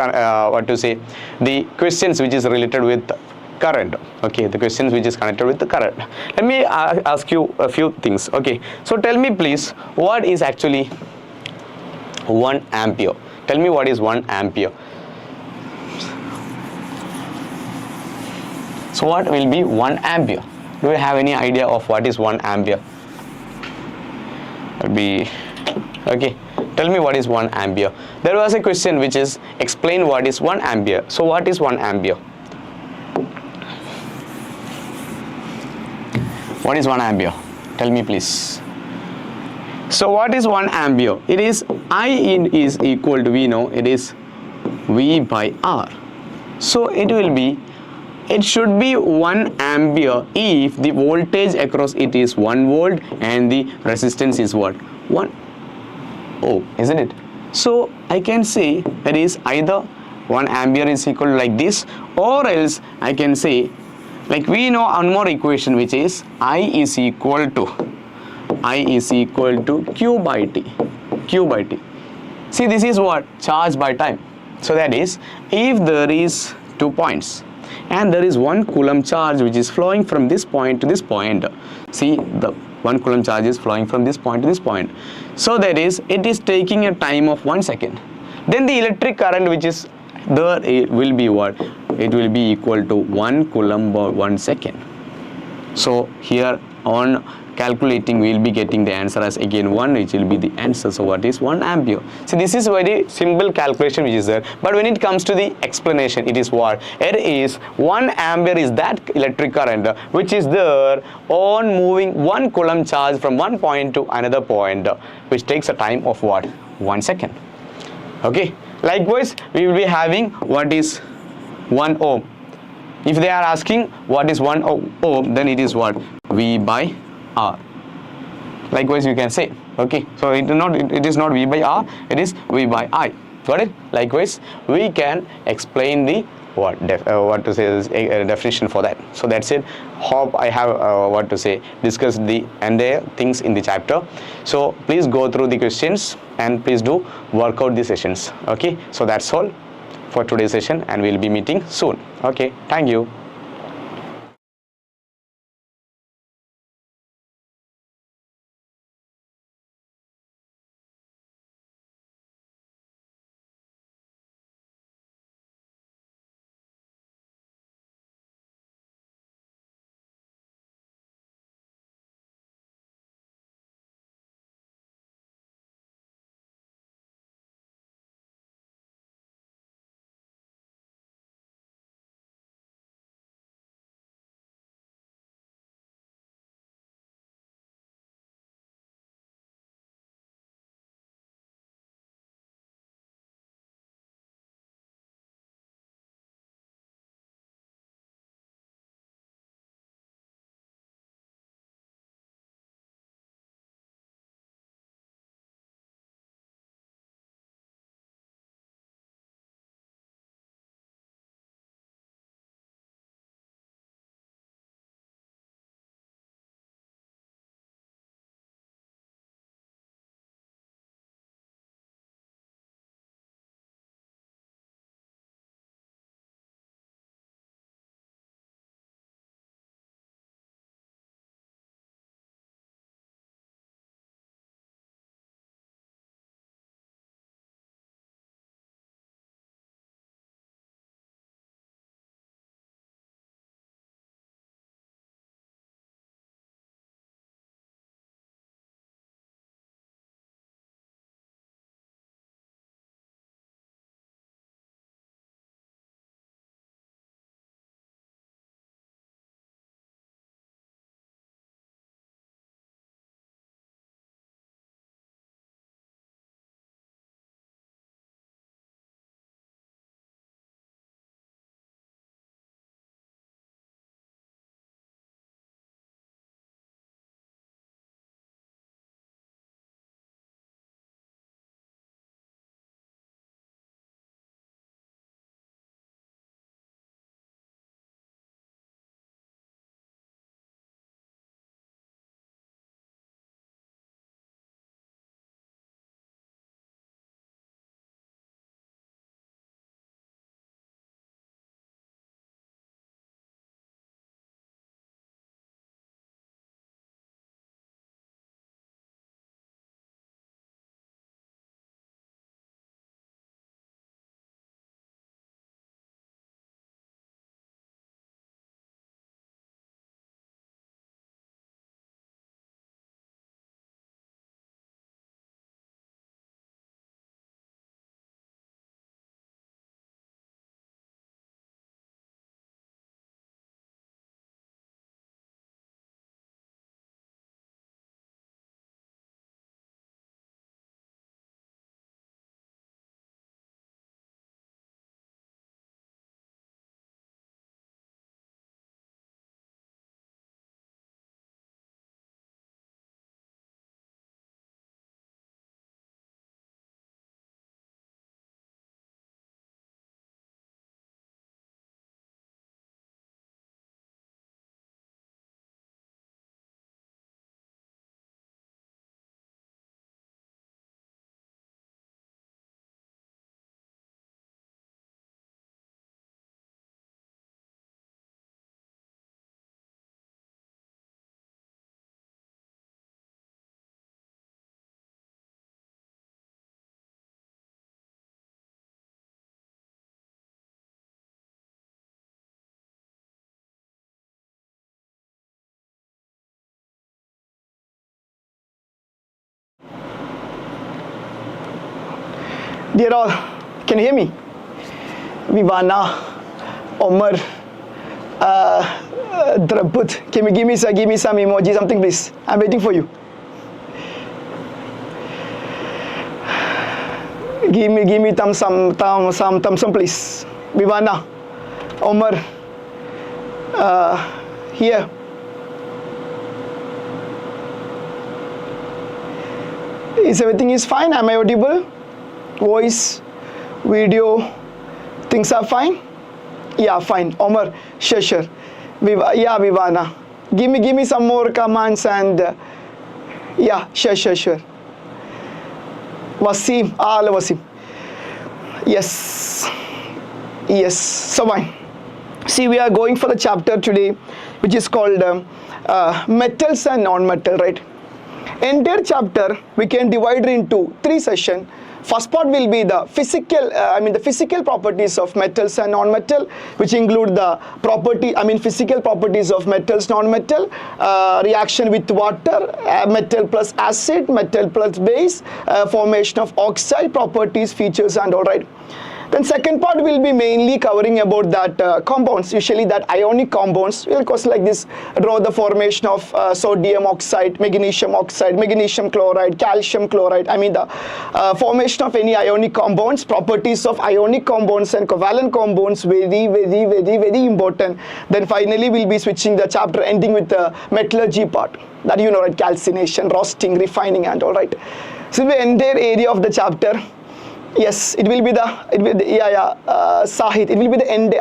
S1: questions which is related with current, okay, the questions which is connected with the current. Let me ask you a few things, okay. So tell me please, what is actually 1 ampere? Tell me what is 1 ampere. So what will be 1 ampere? Do you have any idea of what is 1 ampere? Okay, tell me what is 1 ampere. There was a question which is explain what is 1 ampere. So what is 1 ampere? What is 1 ampere? Tell me please. So what is 1 ampere? It is I is equal to, we know it is V by R. So it should be 1 ampere if the voltage across it is 1 volt and the resistance is what? 1 ohm, isn't it? So I can say that is either 1 ampere is equal to like this, or else I can say, like we know one more equation which is I is equal to Q by T. Q by T. See, this is what? Charge by time. So that is, if there is 2 points and there is 1 coulomb charge which is flowing from this point to this point. See, the 1 coulomb charge is flowing from this point to this point. So that is, it is taking a time of 1 second. then the electric current which is there, it will be what? It will be equal to 1 coulomb per 1 second. So here on calculating, we will be getting the answer as again 1, which will be the answer. So what is 1 ampere? So this is very simple calculation which is there, but when it comes to the explanation, it is what? It is 1 ampere is that electric current which is there on moving 1 coulomb charge from one point to another point, which takes a time of what? 1 second. Okay, likewise we will be having what is 1 ohm. If they are asking what is 1 ohm, then it is what? V by R. Likewise you can say, okay, so it is not V by R, it is V by I. Got it? Likewise we can explain the definition for that. So that's it. Hope I have discussed the entire things in the chapter. So please go through the questions and please do work out the sessions. Okay, so that's all for today's session, and we'll be meeting soon. Okay, thank you.
S2: Dear all, can you hear me? Vivana, Omar, Drabut, can you give me some emoji, something please? I'm waiting for you. Give me some please. Vivana, Omar, here. Is everything is fine? Am I audible? Voice, video, things are fine? Yeah, fine. Omar, sure. Yeah, Vivana. Give me some more commands and yeah, sure. Wasim, Wasim. Yes. So fine. See, we are going for the chapter today, which is called metals and non-metal, right? Entire chapter we can divide into 3 sessions. First part will be the physical properties of metals and non-metal, which include the physical properties of metals, non-metal, reaction with water, metal plus acid, metal plus base, formation of oxide, properties, features and all, right. Then second part will be mainly covering about that compounds, usually that ionic compounds. Will course like this, draw the formation of sodium oxide, magnesium chloride, calcium chloride. The formation of any ionic compounds, properties of ionic compounds and covalent compounds, very important. Then finally we'll be switching the chapter ending with the metallurgy part. That you know, right? Calcination, roasting, refining and all, right. So the entire area of the chapter. Yes, it will be the Sahit. It will be the end.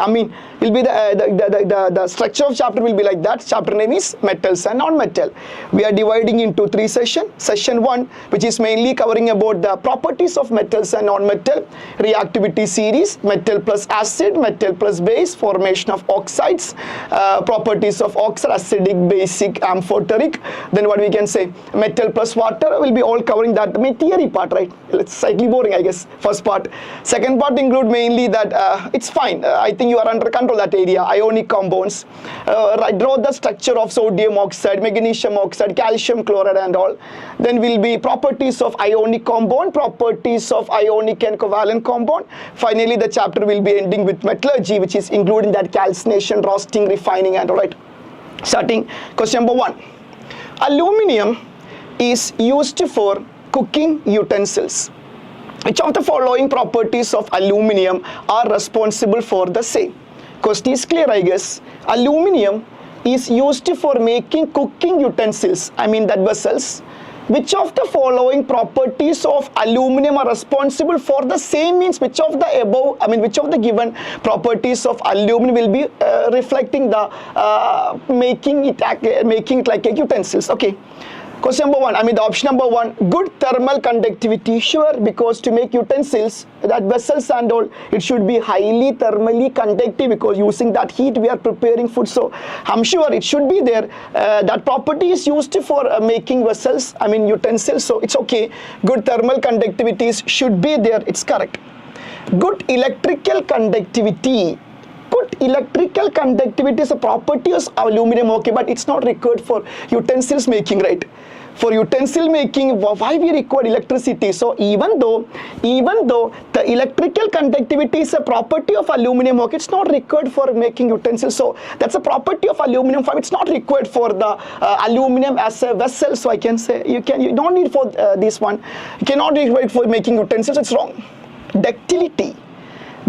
S2: Will be the structure of chapter will be like that. Chapter name is metals and non-metal. We are dividing into 3 sessions. Session 1, which is mainly covering about the properties of metals and non-metal, reactivity series, metal plus acid, metal plus base, formation of oxides, properties of oxide, acidic, basic, amphoteric. Then what we can say, metal plus water will be all covering that theory part, right? It's slightly boring, I guess. First part. Second part include mainly that it's fine. I think you are under control that area. Ionic compounds. Draw the structure of sodium oxide, magnesium oxide, calcium chloride and all. Then will be properties of ionic compound, properties of ionic and covalent compound. Finally, the chapter will be ending with metallurgy, which is including that calcination, roasting, refining and all, right. Starting question number 1. Aluminium is used for cooking utensils. Which of the following properties of aluminium are responsible for the same? Question is clear, I guess. Aluminium is used for making cooking utensils, that vessels. Which of the following properties of aluminium are responsible for the same? Means which of the above, which of the given properties of aluminium will be reflecting the making it like a utensils. Okay. Question number 1, the option number 1, good thermal conductivity. Sure, because to make utensils, that vessels and all, it should be highly thermally conductive, because using that heat we are preparing food. So I'm sure it should be there. That property is used for making vessels, utensils. So it's okay. Good thermal conductivities should be there. It's correct. Good electrical conductivity. Good electrical conductivity is a property of aluminum, okay, but it's not required for utensils making, right? For utensil making, why we require electricity? So even though the electrical conductivity is a property of aluminum, okay, it's not required for making utensils. So that's a property of aluminum. It's not required for the aluminum as a vessel. So I can say you don't need for this one. You cannot require for making utensils. It's wrong.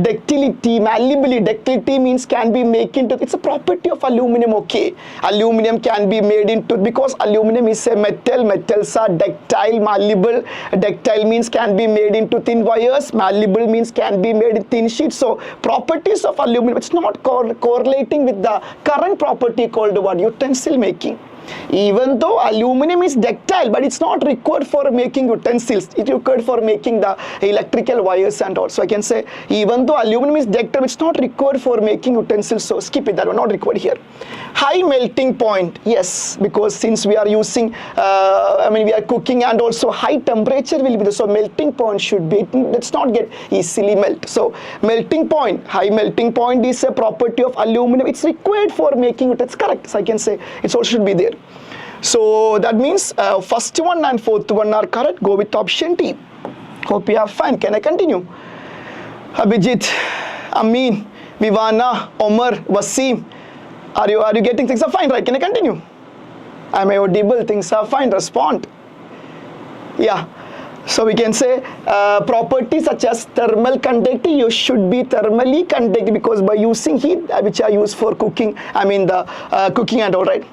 S2: Ductility, malleability. Ductility means can be made into, it's a property of aluminum, okay. Aluminum can be made into, because aluminum is a metal, metals are ductile, malleable. Ductile means can be made into thin wires, malleable means can be made in thin sheets. So properties of aluminum, it's not correlating with the current property called what? Utensil making. Even though aluminum is ductile, but it's not required for making utensils. It's required for making the electrical wires and all. So I can say, even though aluminum is ductile, it's not required for making utensils. So skip it, that one not required here. High melting point, yes, because since we are using, we are cooking, and also high temperature will be there. So melting point should be, let's not get easily melt. So melting point, high melting point is a property of aluminum. It's required for making it. It's correct. So I can say it also should be there. So that means first one and fourth one are correct. Go with option D. Hope you are fine. Can I continue? Abhijit, Amin, Vivana, Omar, Wasim. Are you getting things are fine, right? Can I continue? Am I audible? Things are fine. Respond. Yeah. So we can say properties such as thermal conductivity, you should be thermally conductive because by using heat, which are used for cooking, the cooking and all, right?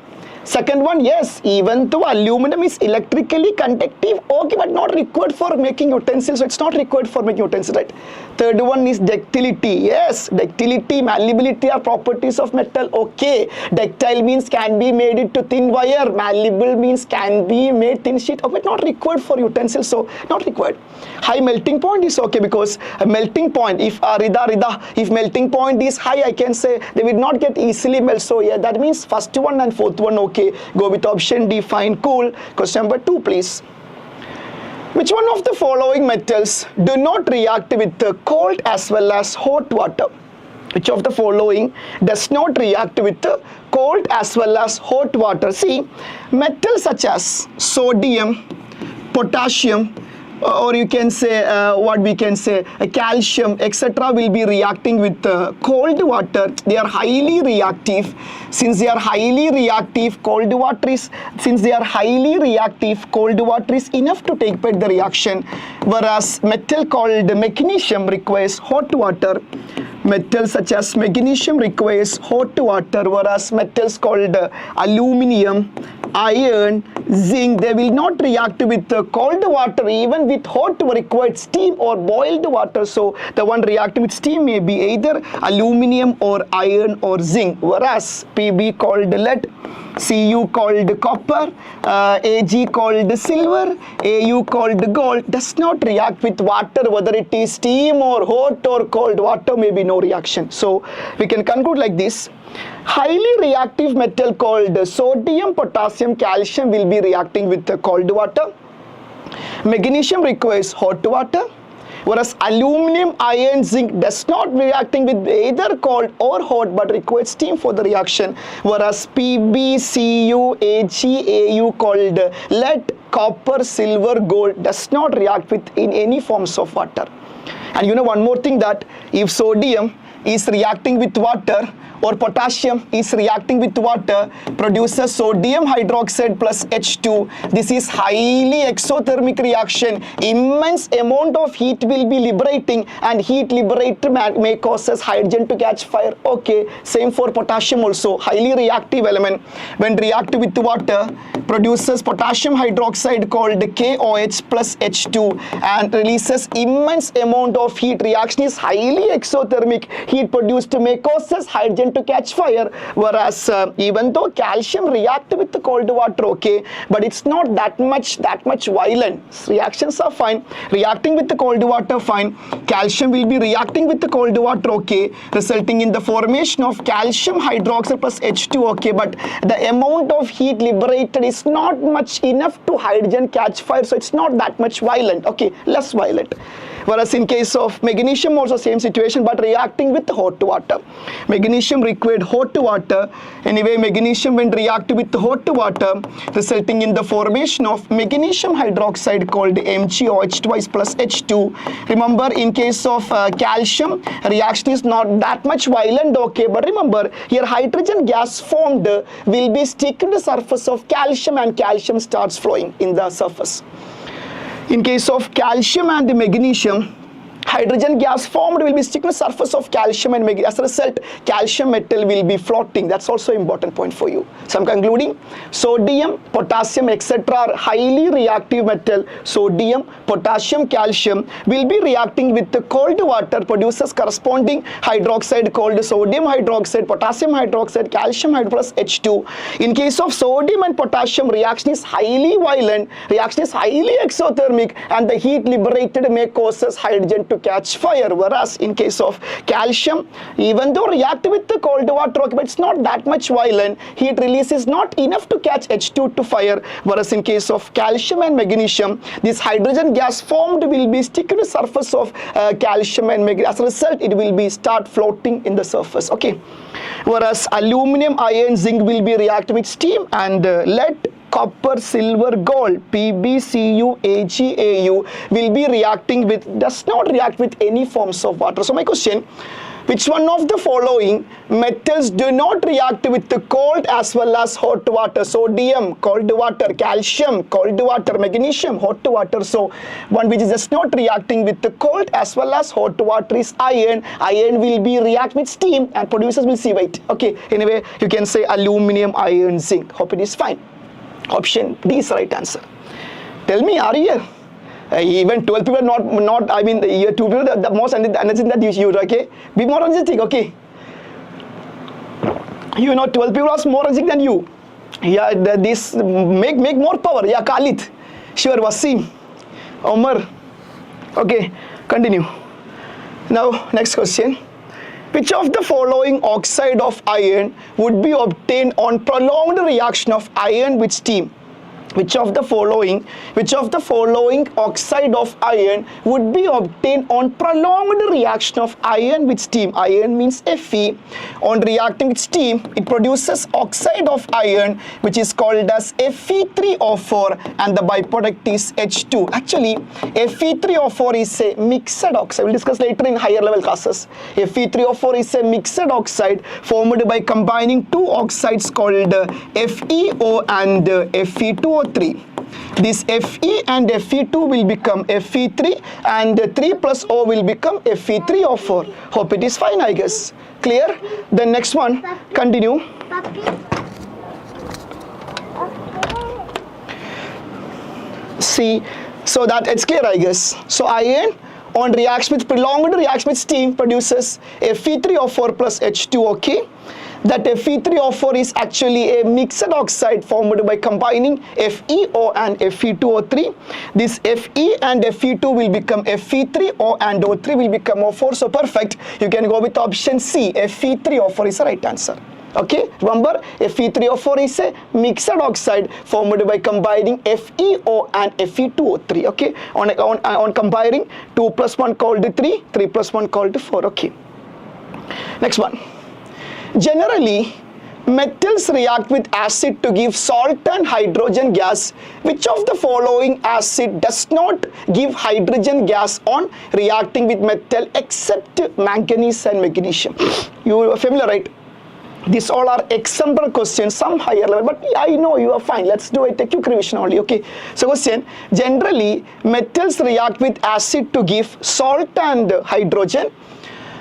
S2: Second one, yes, even though aluminum is electrically conductive, okay, but not required for making utensils, so it's not required for making utensils, right? Third one is ductility. Yes, ductility, malleability are properties of metal, okay. Ductile means can be made into thin wire, malleable means can be made thin sheet, okay, not required for utensils, so not required. High melting point is okay because a melting point, if if melting point is high, I can say they will not get easily melt, so yeah, that means first one and fourth one, okay. Go with option D, fine, cool. Question number 2, please. Which one of the following metals do not react with cold as well as hot water? Which of the following does not react with cold as well as hot water? See, metals such as sodium, potassium, or you can say what we can say calcium, etc. will be reacting with cold water. They are highly reactive. Since they are highly reactive, cold water is enough to take part the reaction, whereas metal called magnesium requires hot water. Metals such as magnesium requires hot water, whereas metals called aluminum, iron, zinc, they will not react with cold water. Even with hot required steam or boiled water, so the one reacting with steam may be either aluminum or iron or zinc, whereas Pb called lead, Cu called copper, Ag called silver, Au called gold does not react with water, whether it is steam or hot or cold water, may be no reaction. So we can conclude like this. Highly reactive metal called sodium, potassium, calcium will be reacting with the cold water. Magnesium requires hot water, whereas aluminum, iron, zinc does not reacting with either cold or hot but requires steam for the reaction, whereas Pb, Cu, Ag, Au called lead, copper, silver, gold does not react with in any forms of water. And you know one more thing, that if sodium is reacting with water or potassium is reacting with water, produces sodium hydroxide plus H2. This is highly exothermic reaction. Immense amount of heat will be liberating, and heat liberated may causes hydrogen to catch fire. Okay, same for potassium also. Highly reactive element when reactive with water produces potassium hydroxide called KOH plus H2 and releases immense amount of heat. Reaction is highly exothermic. Heat produced may causes hydrogen to catch fire, whereas even though calcium react with the cold water, okay, but it's not that much violent. Reactions are fine. Reacting with the cold water, fine. Calcium will be reacting with the cold water, okay, resulting in the formation of calcium hydroxide plus H2, okay, but the amount of heat liberated is not much enough to hydrogen catch fire, so it's not that much violent, okay, less violent. Whereas in case of magnesium also same situation, but reacting with hot water. Magnesium required hot water. Anyway, magnesium when react with hot water, resulting in the formation of magnesium hydroxide called MgOH twice plus H2. Remember, in case of calcium, reaction is not that much violent, okay, but remember here hydrogen gas formed will be stick to the surface of calcium and calcium starts flowing in the surface. In case of calcium and magnesium, hydrogen gas formed will be stick to the surface of calcium and magnesium. As a result, calcium metal will be floating. That's also an important point for you. So I'm concluding, sodium, potassium, etc. are highly reactive metal. Sodium, potassium, calcium will be reacting with the cold water, produces corresponding hydroxide called sodium hydroxide, potassium hydroxide, calcium hydroxide plus H2. In case of sodium and potassium, reaction is highly violent, reaction is highly exothermic, and the heat liberated may causes hydrogen to catch fire, whereas in case of calcium, even though react with the cold water, but it's not that much violent, heat release is not enough to catch H2 to fire, whereas in case of calcium and magnesium, this hydrogen gas formed will be stick to the surface of calcium and magnesium. As a result, it will be start floating in the surface, okay. Whereas aluminum, iron, zinc will be react with steam, and lead, copper, silver, gold, PbCuAgAu will be reacting with, does not react with any forms of water. So my question, which one of the following metals do not react with the cold as well as hot water? Sodium, cold water; calcium, cold water; magnesium, hot water. So one which is just not reacting with the cold as well as hot water is iron. Iron will be react with steam and produces will see weight. Okay, anyway, you can say aluminum, iron, zinc. Hope it is fine. Option D is the right answer. Tell me, are you here? Even 12 people not I mean, you 2 people the most energy that you use, okay? Be more energetic, okay? You know, 12 people are more energetic than you. Yeah, this make more power. Yeah, Khalid, sure, Wasim, Omar. Okay, continue. Now, next question. Which of the following oxide of iron would be obtained on prolonged reaction of iron with steam? Which of the following oxide of iron would be obtained on prolonged reaction of iron with steam? Iron means Fe. On reacting with steam, it produces oxide of iron, which is called as Fe3O4, and the byproduct is H2. Actually, Fe3O4 is a mixed oxide. We'll discuss later in higher level classes. Fe3O4 is a mixed oxide formed by combining two oxides called FeO and Fe2O3. This Fe and Fe2 will become Fe3, and 3 plus O will become Fe3O4. Hope it is fine, I guess. Clear? The next one, continue. See, so that it's clear, I guess. So iron on reaction with prolonged reaction with steam produces Fe3O4 plus H2, okay? That Fe3O4 is actually a mixed oxide formed by combining FeO and Fe2O3. This Fe and Fe2 will become Fe3O and O3 will become O4. So perfect. You can go with option C. Fe3O4 is the right answer. Okay, remember Fe3O4 is a mixed oxide formed by combining FeO and Fe2O3. Okay, on combining 2 plus 1 called 3, 3 plus 1 called 4. Okay, next one. Generally, metals react with acid to give salt and hydrogen gas. Which of the following acid does not give hydrogen gas on reacting with metal except manganese and magnesium? You are familiar, right? These all are example questions, some higher level, but I know you are fine. Let's do it, a quick revision only, okay? So question, generally, metals react with acid to give salt and hydrogen.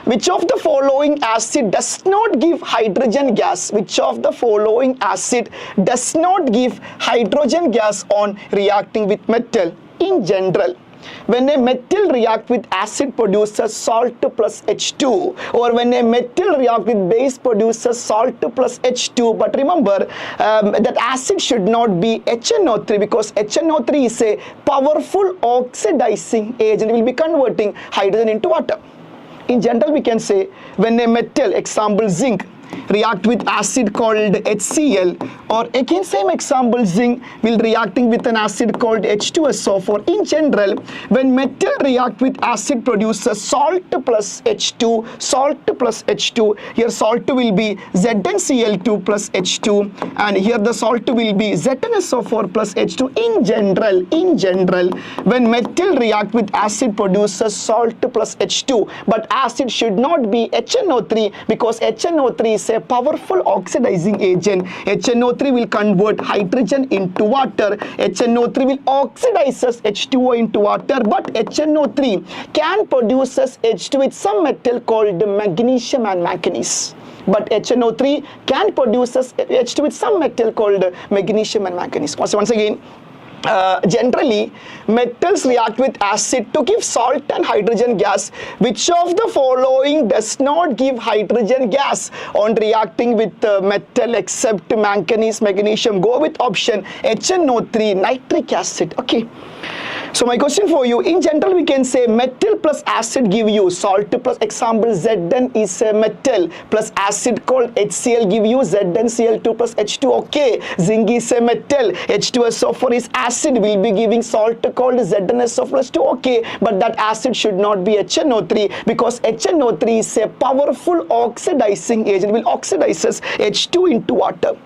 S2: Which of the following acid does not give hydrogen gas? Which of the following acid does not give hydrogen gas on reacting with metal? In general, when a metal react with acid produces salt plus H2, or when a metal react with base produces salt plus H2. But remember that acid should not be HNO3, because HNO3 is a powerful oxidizing agent. It will be converting hydrogen into water. In general, we can say when a metal, example zinc, react with acid called HCl, or again same example zinc will reacting with an acid called H2SO4. In general, when metal react with acid produces salt plus H2, here salt will be ZnCl2 plus H2, and here the salt will be ZnSO4 plus H2. In general, when metal react with acid produces salt plus H2, but acid should not be HNO3, because HNO3 is a powerful oxidizing agent. HNO3 will convert hydrogen into water. HNO3 will oxidizes H2O into water, but HNO3 can produce H2 with some metal called magnesium and manganese. But HNO3 can produce H2 with some metal called magnesium and manganese. Once again, generally, metals react with acid to give salt and hydrogen gas. Which of the following does not give hydrogen gas on reacting with metal except manganese, magnesium? Go with option HNO3, nitric acid. Okay. So my question for you, in general we can say metal plus acid give you salt plus, example Zn is a metal, plus acid called HCl give you ZnCl2 plus H2. Okay, zinc is a metal, H2SO4 is acid, will be giving salt called ZnSO4 plus 2. Okay, but that acid should not be HNO3, because HNO3 is a powerful oxidizing agent, will oxidizes H2 into water.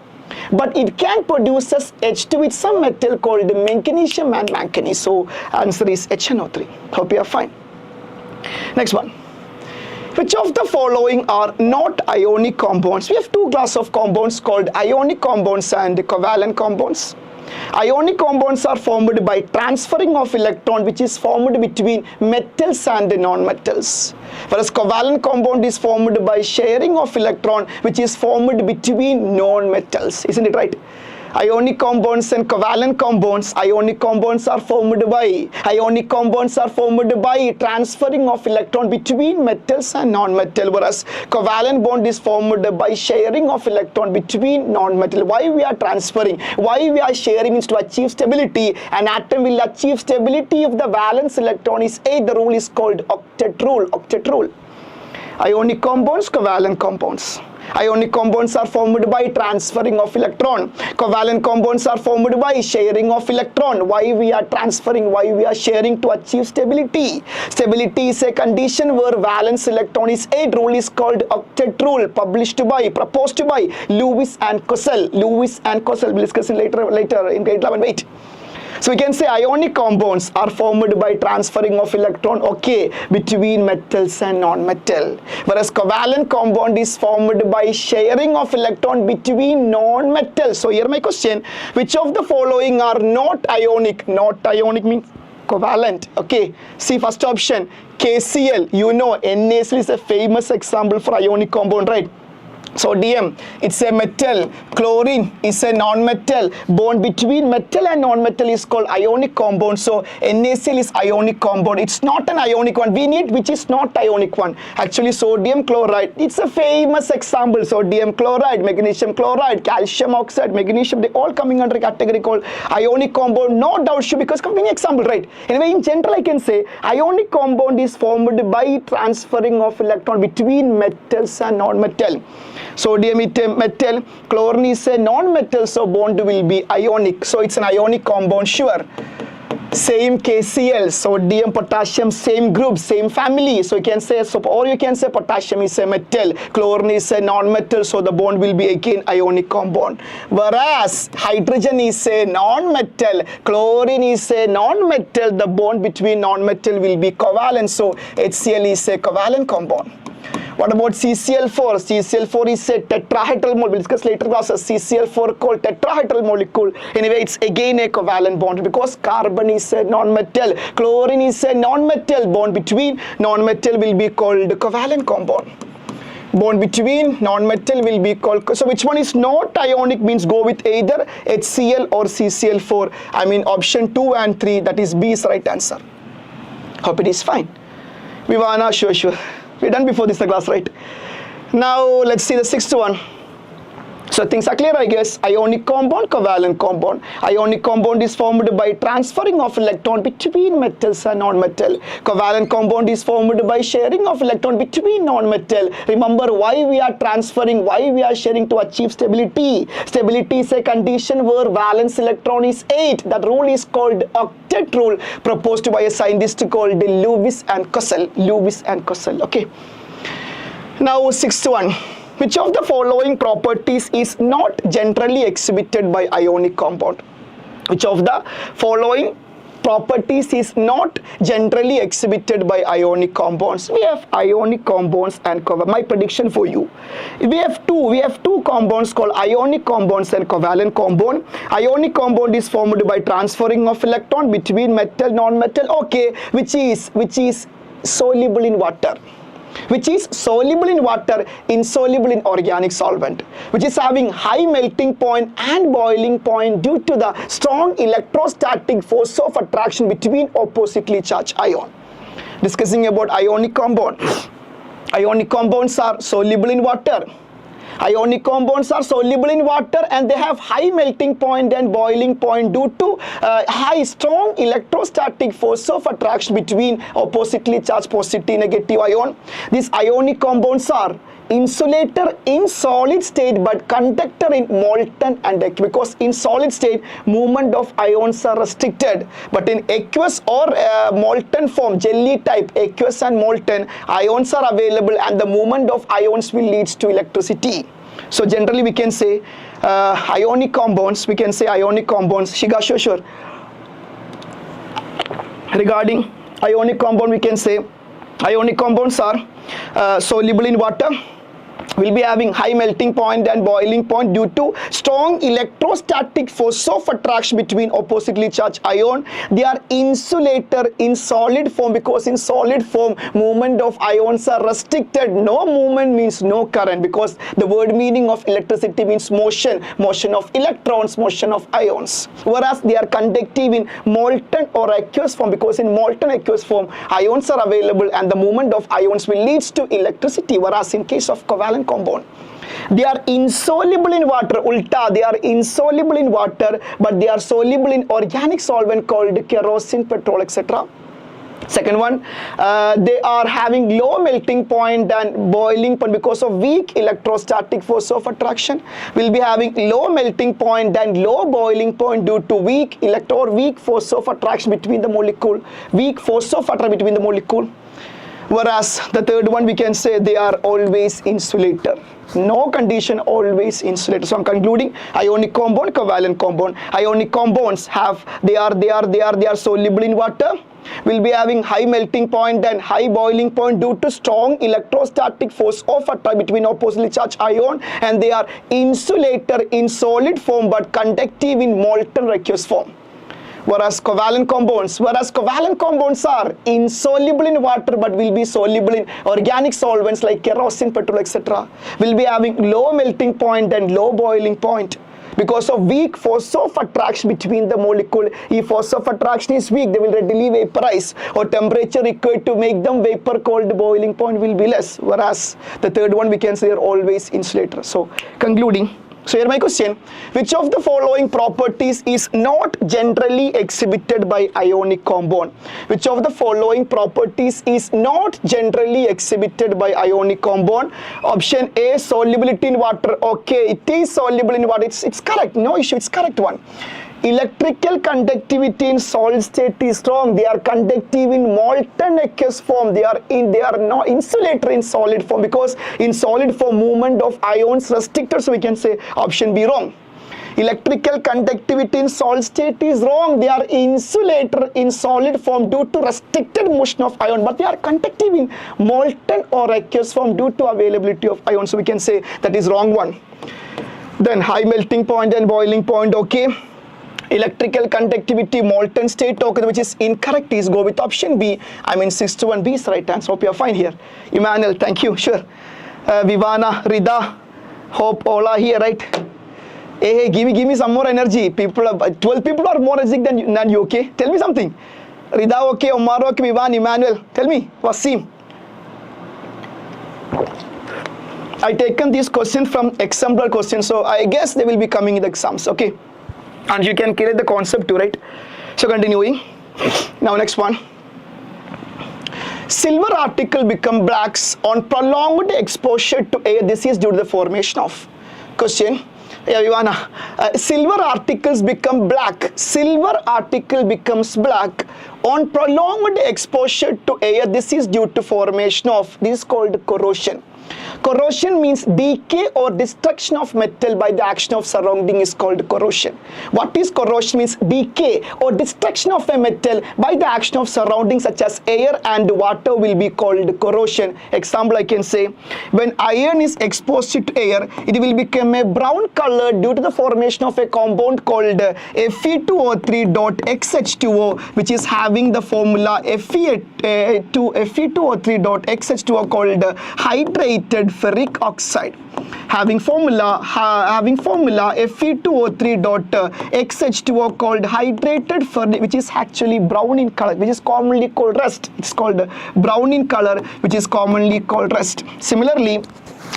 S2: but it can produce H2 with some metal called magnesium and manganese. So answer is HNO3. Hope you are fine. Next one. Which of the following are not ionic compounds? We have two classes of compounds called ionic compounds and covalent compounds. Ionic compounds are formed by transferring of electron, which is formed between metals and non-metals. Whereas covalent compound is formed by sharing of electron, which is formed between non-metals. Isn't it right? Ionic compounds and covalent compounds. Ionic compounds are formed by transferring of electron between metals and non-metal, whereas covalent bond is formed by sharing of electron between non-metal. Why we are transferring? Why we are sharing is to achieve stability. An atom will achieve stability if the valence electron is 8. The rule is called octet rule. Octet rule. Ionic compounds, covalent compounds. Ionic compounds are formed by transferring of electron. Covalent compounds are formed by sharing of electron. Why we are transferring? Why we are sharing? To achieve stability. Stability is a condition where valence electron is 8. Rule is called octet rule, proposed by Lewis and Cossell. Lewis and Cossell. We'll discuss it later in grade 11. Wait. So we can say ionic compounds are formed by transferring of electron, okay, between metals and non-metal. Whereas covalent compound is formed by sharing of electron between non-metals. So here my question, which of the following are not ionic? Not ionic means covalent, okay. See first option, KCl. You know NaCl is a famous example for ionic compound, right? Sodium, it's a metal. Chlorine is a non-metal. Bond between metal and non-metal is called ionic compound. So NaCl is ionic compound. It's not an ionic one. We need which is not ionic one. Actually, sodium chloride. It's a famous example. Sodium chloride, magnesium chloride, calcium oxide, magnesium. They all coming under a category called ionic compound. No doubt, because coming example, right? Anyway, in general, I can say ionic compound is formed by transferring of electron between metals and non-metal. Sodium is a metal, chlorine is a non-metal, so bond will be ionic. So it's an ionic compound, sure. Same KCl, sodium, potassium, same group, same family. So you can say, or you can say potassium is a metal, chlorine is a non-metal, so the bond will be again ionic compound. Whereas hydrogen is a non-metal, chlorine is a non-metal, the bond between non-metal will be covalent. So HCl is a covalent compound. What about CCl4? CCl4 is a tetrahedral molecule. We'll discuss later classes. CCl4 called tetrahedral molecule. Anyway, it's again a covalent bond because carbon is a non-metal. Chlorine is a non-metal. Bond between non-metal will be called covalent compound. Bond between non-metal will be called. So which one is not ionic means go with either HCl or CCl4. I mean option 2 and 3. That is B is right answer. Hope it is fine. Vivana, sure. We're done before this class, right? Now let's see the sixth one. So things are clear, I guess. Ionic compound, covalent compound. Ionic compound is formed by transferring of electron between metals and non-metal. Covalent compound is formed by sharing of electron between non-metal. Remember why we are transferring, why we are sharing to achieve stability. Stability is a condition where valence electron is 8. That rule is called octet rule, proposed by a scientist called Lewis and Cossell. Lewis and Cossell, okay. Now sixth one. Which of the following properties is not generally exhibited by ionic compound? Which of the following properties is not generally exhibited by ionic compounds? We have ionic compounds and my prediction for you. We have two compounds called ionic compounds and covalent compound. Ionic compound is formed by transferring of electron between metal, non-metal, okay, which is soluble in water. Which is soluble in water, insoluble in organic solvent, which is having high melting point and boiling point due to the strong electrostatic force of attraction between oppositely charged ion. Discussing about ionic compound. Ionic compounds are soluble in water. Ionic compounds are soluble in water and they have high melting point and boiling point due to high strong electrostatic force of attraction between oppositely charged positive negative ion. These ionic compounds are insulator in solid state but conductor in molten and aqueous, because in solid state movement of ions are restricted, but in aqueous or molten form, jelly type, aqueous and molten, ions are available and the movement of ions will lead to electricity. So generally we can say ionic compounds, we can say ionic compounds. Shiga, sure. Regarding ionic compound, we can say ionic compounds are soluble in water, will be having high melting point and boiling point due to strong electrostatic force of attraction between oppositely charged ion. They are insulator in solid form, because in solid form movement of ions are restricted. No movement means no current, because the word meaning of electricity means motion of electrons, motion of ions. Whereas they are conductive in molten or aqueous form, because in molten aqueous form ions are available and the movement of ions will leads to electricity. Whereas in case of covalent compound, they are insoluble in water. Ulta, they are insoluble in water, but they are soluble in organic solvent called kerosene, petrol, etc. Second one, they are having low melting point and boiling point because of weak electrostatic force of attraction. Will be having low melting point and low boiling point due to weak force of attraction between the molecule. Weak force of attraction between the molecule. Whereas the third one, we can say they are always insulator. No condition, always insulator. So I'm concluding ionic compound, covalent compound. Ionic compounds they are soluble in water, will be having high melting point and high boiling point due to strong electrostatic force of attraction between oppositely charged ion, and they are insulator in solid form but conductive in molten aqueous form. Whereas covalent compounds are insoluble in water but will be soluble in organic solvents like kerosene, petrol, etc. Will be having low melting point and low boiling point because of weak force of attraction between the molecule. If force of attraction is weak, they will readily vaporize, or temperature required to make them vapor called boiling point will be less. Whereas the third one, we can say, are always insulator. So concluding, so here my question, which of the following properties is not generally exhibited by ionic compound? Which of the following properties is not generally exhibited by ionic compound? Option A, solubility in water. Okay, it is soluble in water. It's correct. No issue. It's correct one. Electrical conductivity in solid state is strong. They are conductive in molten aqueous form. They are not insulator in solid form, because in solid form movement of ions restricted. So we can say option B wrong. Electrical conductivity in solid state is wrong. They are insulator in solid form due to restricted motion of ion, but they are conductive in molten or aqueous form due to availability of ion. So we can say that is wrong one. Then high melting point and boiling point. Okay. Electrical conductivity, molten state, okay, which is incorrect, is go with option B. I mean 6-1 B is right answer. Hope you are fine here. Emmanuel, thank you. Sure. Vivana, Rida, hope all are here, right? Hey, give me some more energy. 12 people are more energetic than you, okay? Tell me something. Rida, okay, Omar, okay, Vivan, Emmanuel, tell me. Wasim. I taken these questions from exemplar questions, so I guess they will be coming in the exams, okay? And you can create the concept too, right? So continuing. Now next one. Silver article become blacks on prolonged exposure to air. This is due to the formation of. Question. Yeah, Ivana. Silver articles become black. Silver article becomes black on prolonged exposure to air. This is due to formation of. This is called corrosion. Corrosion means decay or destruction of metal by the action of surrounding is called corrosion. What is corrosion? Means decay or destruction of a metal by the action of surroundings such as air and water will be called corrosion. Example, I can say, when iron is exposed to air, it will become a brown color due to the formation of a compound called Fe2O3.XH2O, which is having the formula Fe2O3.XH2O called hydrated ferric oxide. Having formula Fe2O3.XH2O called hydrated ferric, which is actually brown in color, which is commonly called rust. It's called brown in color, which is commonly called rust. Similarly,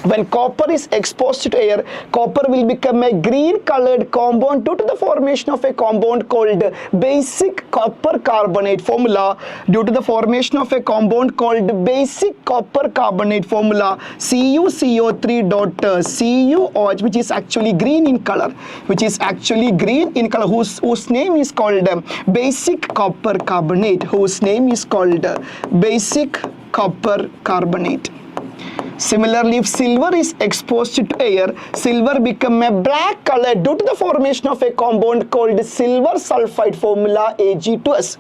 S2: when copper is exposed to air, copper will become a green colored compound due to the formation of a compound called basic copper carbonate. Formula due to the formation of a compound called basic copper carbonate. Formula CuCO3.CuOH, which is actually green in color, whose name is called basic copper carbonate, basic copper carbonate. Similarly, if silver is exposed to air, silver become a black color due to the formation of a compound called silver sulfide, formula Ag2S.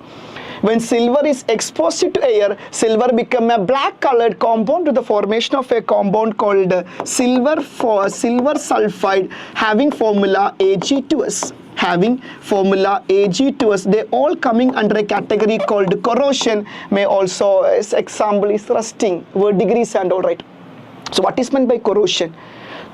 S2: When silver is exposed to air, silver become a black colored compound to the formation of a compound called silver sulfide, having formula Ag2S. Having formula Ag2S. They all coming under a category called corrosion. May also, as example is rusting, word degrees and all, right. So what is meant by corrosion?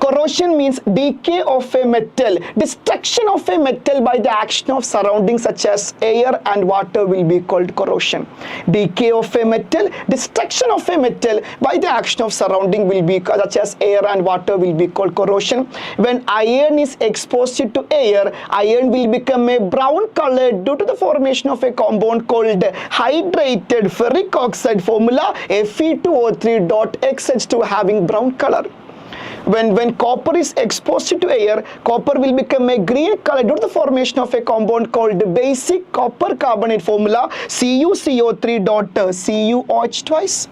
S2: Corrosion means decay of a metal, destruction of a metal by the action of surroundings such as air and water will be called corrosion. Decay of a metal, destruction of a metal by the action of surrounding will be such as air and water will be called corrosion. When iron is exposed to air, iron will become a brown color due to the formation of a compound called hydrated ferric oxide, formula Fe2O3.XH2, having brown color. When copper is exposed to air, copper will become a green color due to the formation of a compound called basic copper carbonate, formula CuCO3.CuOH twice.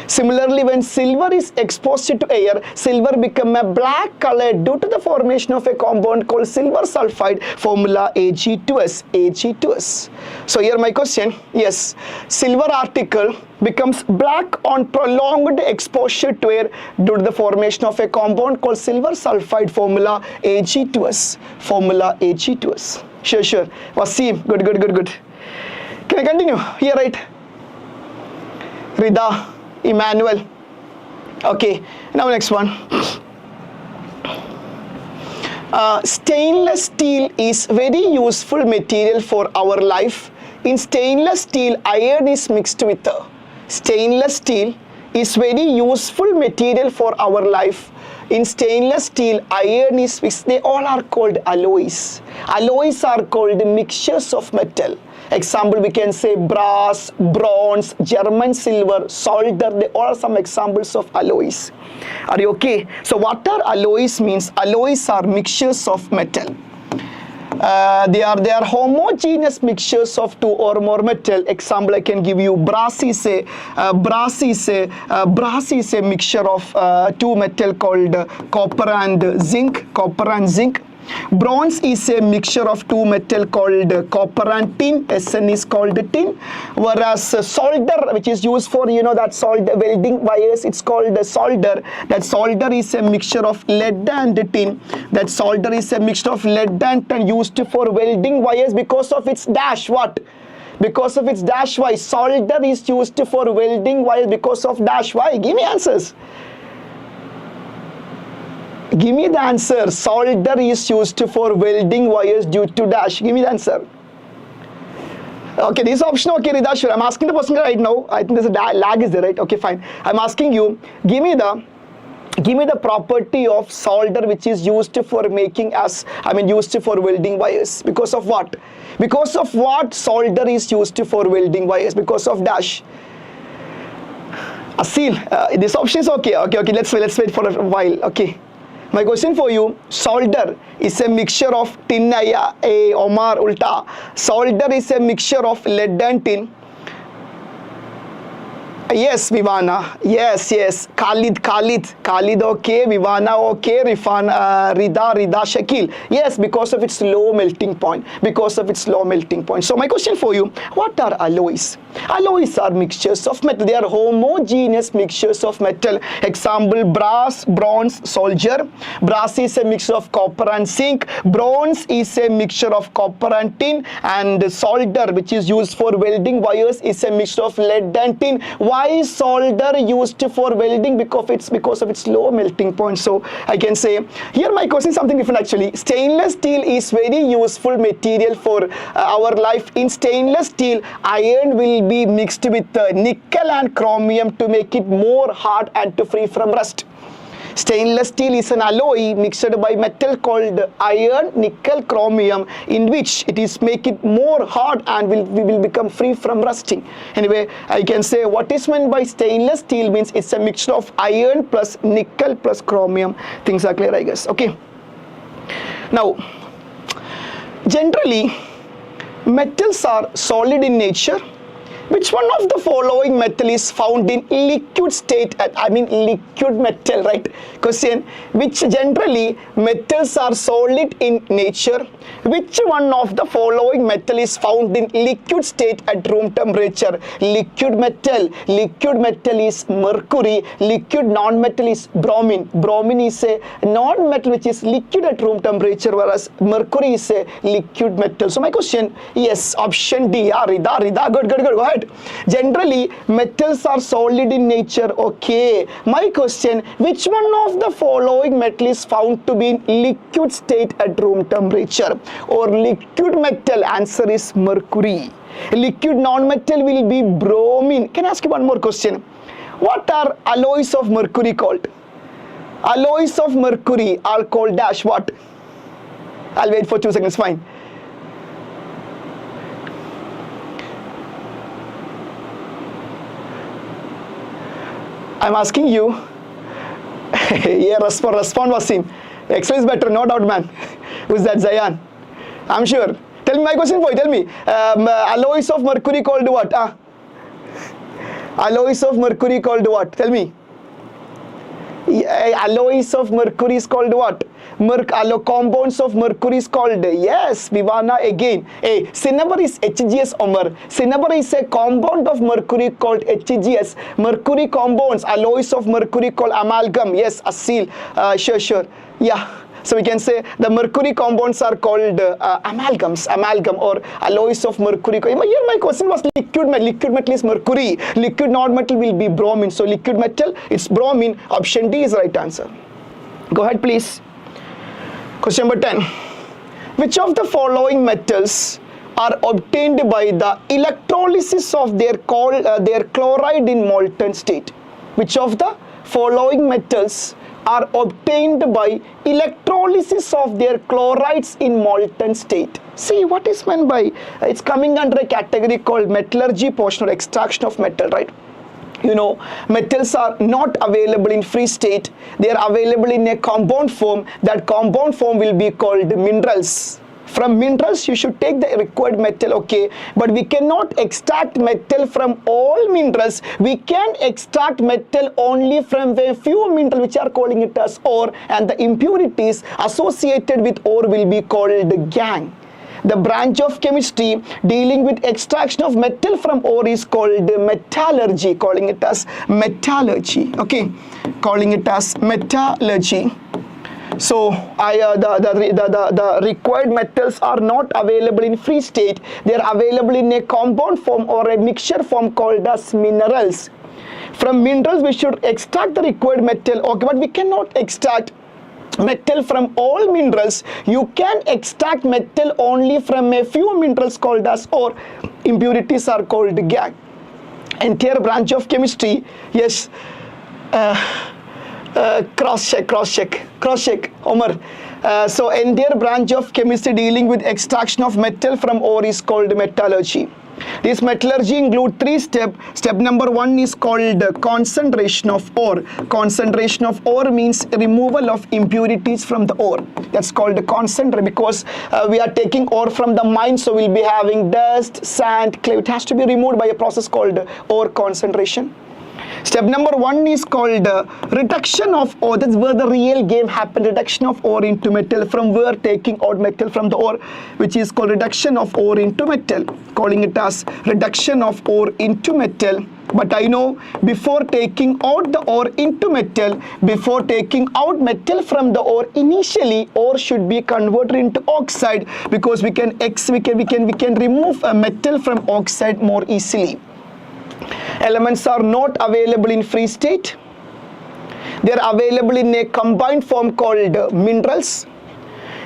S2: Similarly, when silver is exposed to air, silver become a black color due to the formation of a compound called silver sulfide, formula Ag2S. Ag2S. So here my question, yes, silver article becomes black on prolonged exposure to air due to the formation of a compound called silver sulfide, formula Ag2S. Formula Ag2S. Sure. Wasim, good. Can I continue? Here, right? Rida, Emmanuel. Okay, now next one. Stainless steel is very useful material for our life. In stainless steel, iron is mixed with. Stainless steel is very useful material for our life. In stainless steel, iron is mixed. They all are called alloys. Alloys are called mixtures of metal. Example, we can say brass, bronze, German silver, solder. They all are some examples of alloys. Are you okay? So what are alloys means? Alloys are mixtures of metal. They are homogeneous mixtures of two or more metal. Example, I can give you brass is a mixture of two metal called copper and zinc. Bronze is a mixture of two metal called copper and tin. Sn is called tin. Whereas solder, which is used for that solder welding wires, it's called solder. That solder is a mixture of lead and tin. That solder is a mixture of lead and tin used for welding wires because of its dash. What? Because of its dash. Why? Solder is used for welding wires because of dash. Why? Give me answers. Give me the answer. Solder is used for welding wires due to dash. Give me the answer. Okay, this option, okay, Rida, sure. I'm asking the person right now. I think there's a lag is there, right? Okay, fine. I'm asking you, give me the property of solder which is used for making used for welding wires. Because of what? Because of what solder is used for welding wires? Because of dash. Asil, this option is okay. Okay, let's wait for a while. Okay. My question for you, solder is a mixture of tin, Omar Ulta. Solder is a mixture of lead and tin. Yes, Vivana. Yes. Khalid, okay. Vivana, okay. Rifan, Rida, Shakil. Yes, because of its low melting point. So my question for you, what are alloys? Alloys are mixtures of metal. They are homogeneous mixtures of metal. Example, brass, bronze, solder. Brass is a mixture of copper and zinc. Bronze is a mixture of copper and tin. And solder, which is used for welding wires, is a mixture of lead and tin. Why is solder used for welding? Because of its low melting point. So I can say here my question is something different actually. Stainless steel is very useful material for our life. In stainless steel, iron will be mixed with nickel and chromium to make it more hard and to free from rust. Stainless steel is an alloy mixed by metal called iron, nickel, chromium, in which it is make it more hard and will become free from rusting. Anyway, I can say what is meant by stainless steel means it's a mixture of iron plus nickel plus chromium. Things are clear, I guess. Okay. Now, generally, metals are solid in nature. Which one of the following metal is found in liquid state liquid metal, right? Question, which generally metals are solid in nature. Which one of the following metal is found in liquid state at room temperature? Liquid metal is mercury. Liquid non-metal is bromine. Bromine is a non-metal which is liquid at room temperature, whereas mercury is a liquid metal. So my question, yes, option D. Rida, good, go ahead. Generally, metals are solid in nature. Okay. My question, which one of the following metal is found to be in liquid state at room temperature? Or liquid metal? Answer is mercury. Liquid non-metal will be bromine. Can I ask you one more question? What are alloys of mercury called? Alloys of mercury are called dash what? I'll wait for 2 seconds, fine. I'm asking you. Yeah, respond Wasim. Excel is better, no doubt, man. Who's that? Zayan. I'm sure. Tell me my question for you. Tell me. Alloys of mercury called what? Alloys of mercury called what? Tell me. Alloys of mercury is called what? Compounds of mercury is called, yes, Vivana again. Cinnabar is HGS, Omar. Cinnabar is a compound of mercury called HGS. Mercury compounds, alloys of mercury called amalgam. Yes, Asil. Sure. Yeah. So we can say the mercury compounds are called amalgam or alloys of mercury. Here my question was liquid metal. Liquid metal is mercury. Liquid non-metal will be bromine. So liquid metal, it's bromine. Option D is the right answer. Go ahead, please. Question number 10. Which of the following metals are obtained by the electrolysis of their chloride in molten state? Which of the following metals are obtained by electrolysis of their chlorides in molten state? See, what is meant by, it's coming under a category called metallurgy portion or extraction of metal, right? You know, metals are not available in free state. They are available in a compound form. That compound form will be called minerals. From minerals, you should take the required metal, okay? But we cannot extract metal from all minerals. We can extract metal only from a few minerals, which are calling it as ore, and the impurities associated with ore will be called gangue. The branch of chemistry dealing with extraction of metal from ore is called metallurgy, calling it as metallurgy, okay? Calling it as metallurgy. So the required metals are not available in free state. They are available in a compound form or a mixture form called as minerals. From minerals we should extract the required metal, okay, but we cannot extract metal from all minerals. You can extract metal only from a few minerals called as ore. Impurities are called gangue. Entire branch of chemistry, yes. Cross check, Omar. So entire branch of chemistry dealing with extraction of metal from ore is called metallurgy. This metallurgy include 3 steps. Step number 1 is called concentration of ore. Concentration of ore means removal of impurities from the ore. That's called concentration because we are taking ore from the mine, so we'll be having dust, sand, clay. It has to be removed by a process called ore concentration. Step number 1 is called reduction of ore. That's where the real game happens. Reduction of ore into metal. From where taking out metal from the ore, which is called reduction of ore into metal. Calling it as reduction of ore into metal. But I know before taking out the ore into metal, before taking out metal from the ore, initially ore should be converted into oxide because we can remove a metal from oxide more easily. Elements are not available in free state. They are available in a combined form called minerals.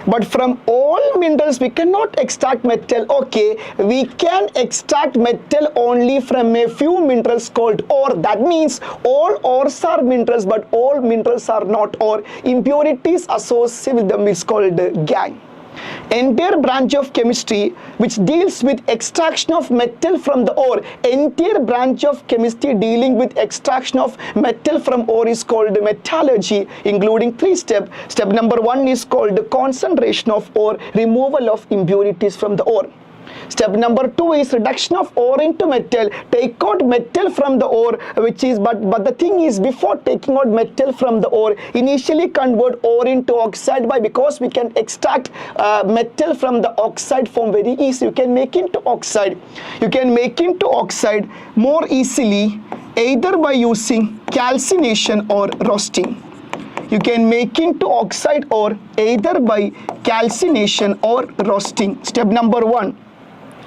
S2: But from all minerals we cannot extract metal. Okay, we can extract metal only from a few minerals called ore. That means all ores are minerals, but all minerals are not ore. Impurities associated with them is called gangue. Entire branch of chemistry which deals with extraction of metal from the ore. Entire branch of chemistry dealing with extraction of metal from ore is called metallurgy, including 3 steps. Step number 1 is called concentration of ore, removal of impurities from the ore. Step number 2 is reduction of ore into metal. Take out metal from the ore, which is, but the thing is, before taking out metal from the ore, initially convert ore into oxide because we can extract metal from the oxide form very easy. You can make into oxide. You can make into oxide more easily either by using calcination or roasting. You can make into oxide ore either by calcination or roasting. Step number 1,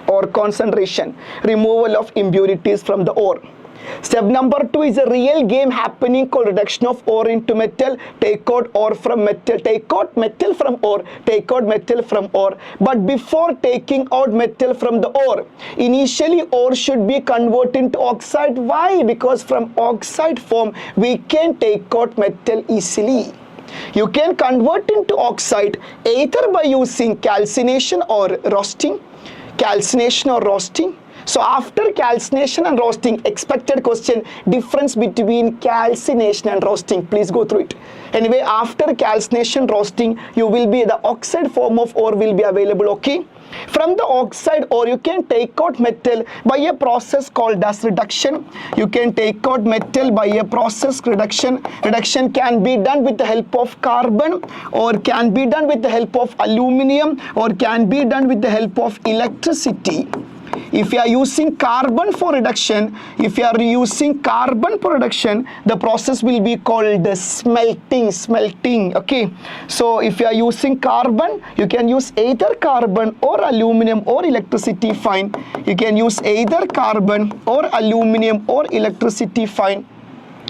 S2: or concentration, removal of impurities from the ore. Step number 2 is a real game happening called reduction of ore into metal. Take out ore from metal, take out metal from ore, take out metal from ore. But before taking out metal from the ore, initially ore should be converted into oxide. Why? Because from oxide form we can take out metal easily. You can convert into oxide either by using calcination or roasting. Calcination or roasting. So after calcination and roasting, expected question, difference between calcination and roasting, please go through it. Anyway, after calcination roasting, you will be, the oxide form of ore will be available, okay? From the oxide ore, you can take out metal by a process called as reduction. You can take out metal by a process reduction. Reduction can be done with the help of carbon, or can be done with the help of aluminum, or can be done with the help of electricity. If you are using carbon for reduction, the process will be called smelting, okay? So if you are using carbon, you can use either carbon or aluminum or electricity, fine. You can use either carbon or aluminum or electricity, fine.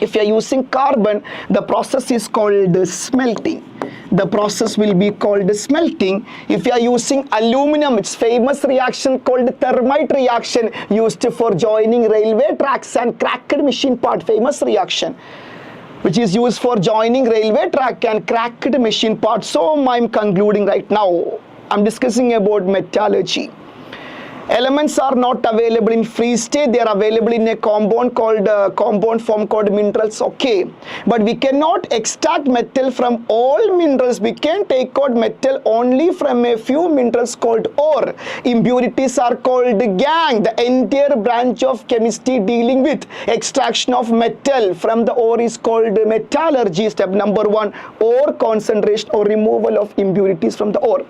S2: If you are using carbon, the process is called smelting. The process will be called smelting. If you are using aluminum, it's famous reaction called thermite reaction, used for joining railway tracks and cracked machine part, famous reaction, which is used for joining railway track and cracked machine part. So I'm concluding right now. I'm discussing about metallurgy. Elements are not available in free state, they are available in a compound form called minerals, okay? But we cannot extract metal from all minerals. We can take out metal only from a few minerals called ore. Impurities are called gangue. The entire branch of chemistry dealing with extraction of metal from the ore is called metallurgy. Step number 1, ore concentration or removal of impurities from the ore.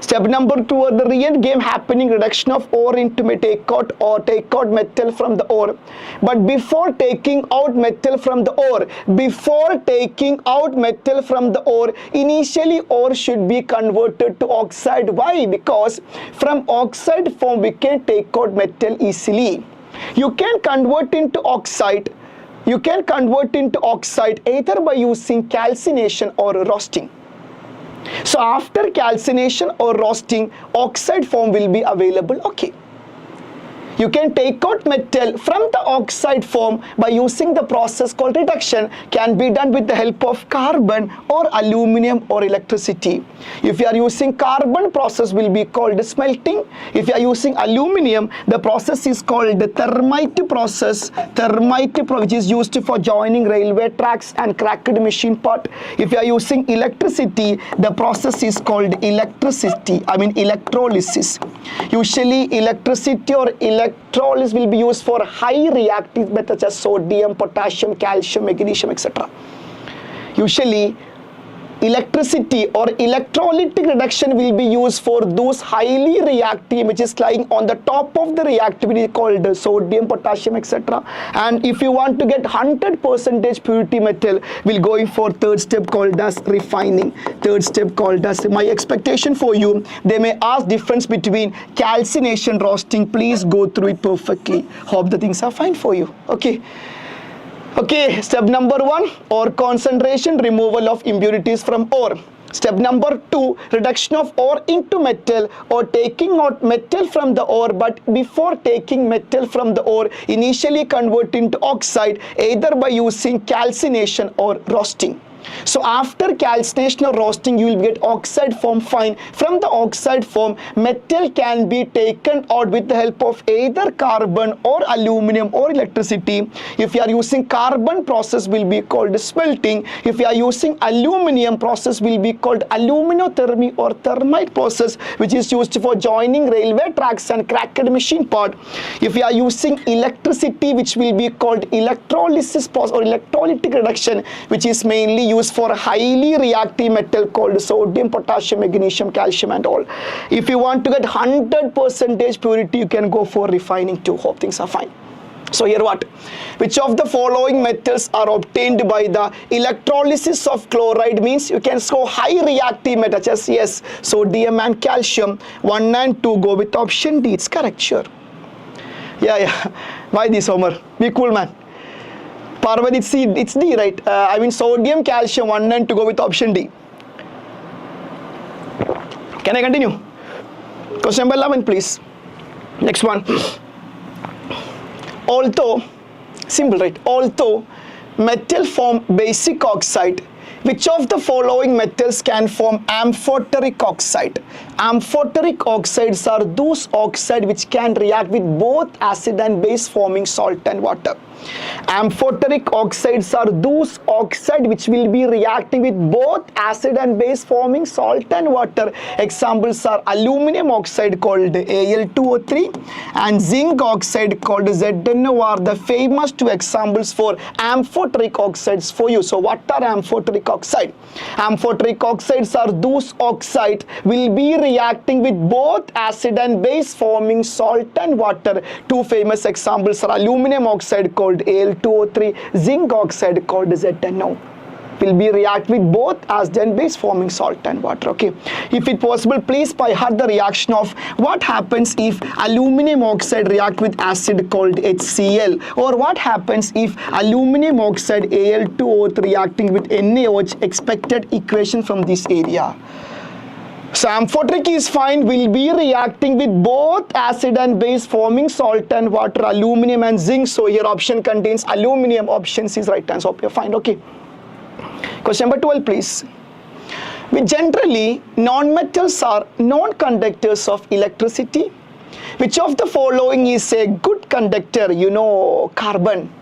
S2: Step number 2, the real game happening, reduction of ore into take out metal from the ore. But before taking out metal from the ore, initially ore should be converted to oxide. Why? Because from oxide form we can take out metal easily. You can convert into oxide either by using calcination or roasting. So after calcination or roasting, oxide form will be available, okay? You can take out metal from the oxide form by using the process called reduction. Can be done with the help of carbon or aluminum or electricity. If you are using carbon, process will be called smelting. If you are using aluminum, the process is called the thermite process, which is used for joining railway tracks and cracked machine part. If you are using electricity, the process is called electrolysis. Usually electricity or electrolysis will be used for high reactive metals such as sodium, potassium, calcium, magnesium, etc. Usually electricity or electrolytic reduction will be used for those highly reactive which is lying on the top of the reactivity called sodium, potassium, etc. And if you want to get 100% purity metal, we'll go for third step called as refining. My expectation for you, they may ask difference between calcination, roasting. Please go through it perfectly. Hope the things are fine for you. Okay, step number 1, ore concentration, removal of impurities from ore. Step number 2, reduction of ore into metal or taking out metal from the ore, but before taking metal from the ore, initially convert into oxide either by using calcination or roasting. So after calcination or roasting, you will get oxide form. Fine. From the oxide form, metal can be taken out with the help of either carbon or aluminum or electricity. If you are using carbon, process will be called smelting. If you are using aluminum, process will be called aluminothermy or thermite process, which is used for joining railway tracks and cracked machine part. If you are using electricity, which will be called electrolysis process or electrolytic reduction, which is mainly used for a highly reactive metal called sodium, potassium, magnesium, calcium and all. If you want to get 100% purity, you can go for refining too. Hope things are fine. So here what? Which of the following metals are obtained by the electrolysis of chloride? Means you can show high reactive metals as yes, sodium and calcium. 1 and 2 go with option D. It's correct, sure. Yeah. Why this, Homer? Be cool, man. Parvati, it's D, right? I mean sodium, calcium, 1 and 2 go with option D. Can I continue? Question number 11, please. Next one. Although, simple, right? Although metal form basic oxide, which of the following metals can form amphoteric oxide? Amphoteric oxides are those oxides which can react with both acid and base, forming salt and water. Amphoteric oxides are those oxides which will be reacting with both acid and base, forming salt and water. Examples are aluminum oxide called Al2O3 and zinc oxide called ZnO are the famous two examples for amphoteric oxides for you. So what are amphoteric oxide? Amphoteric oxides are those oxides will be reacting with both acid and base, forming salt and water. Two famous examples are aluminum oxide called Al2O3, zinc oxide called ZnO. Will be react with both acid and base, forming salt and water. Okay, if it possible, please by heart the reaction of what happens if aluminum oxide react with acid called HCl, or what happens if aluminum oxide Al2O3 reacting with NaOH. Expected equation from this area. So amphoteric is fine, will be reacting with both acid and base, forming salt and water, aluminum and zinc. So here option contains aluminum, option C is right answer. Hope you're fine. Okay. Question number 12, please. We generally, non-metals are non-conductors of electricity. Which of the following is a good conductor? You know, carbon.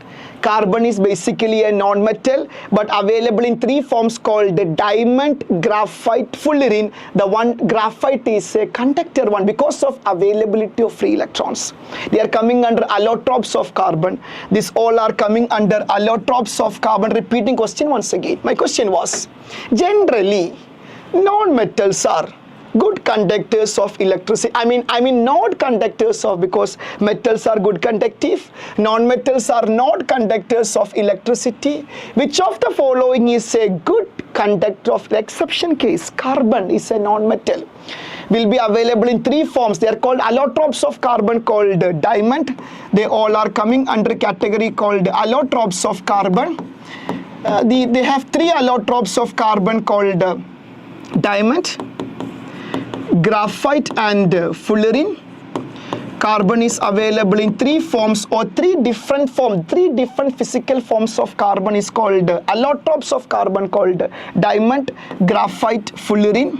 S2: Carbon is basically a non-metal but available in three forms called diamond, graphite, fullerene. The one graphite is a conductor one because of availability of free electrons. They are coming under allotropes of carbon. These all are coming under allotropes of carbon. Repeating question once again. My question was, generally, non-metals are good conductors of electricity. I mean not conductors of, because metals are good conductive. Non-metals are not conductors of electricity. Which of the following is a good conductor of exception case? Carbon is a non-metal. Will be available in three forms. They are called allotropes of carbon called diamond. They all are coming under category called allotropes of carbon. They have three allotropes of carbon called diamond, graphite and fullerene. Carbon is available in three forms or three different physical forms of carbon is called allotropes of carbon called diamond, graphite, fullerene.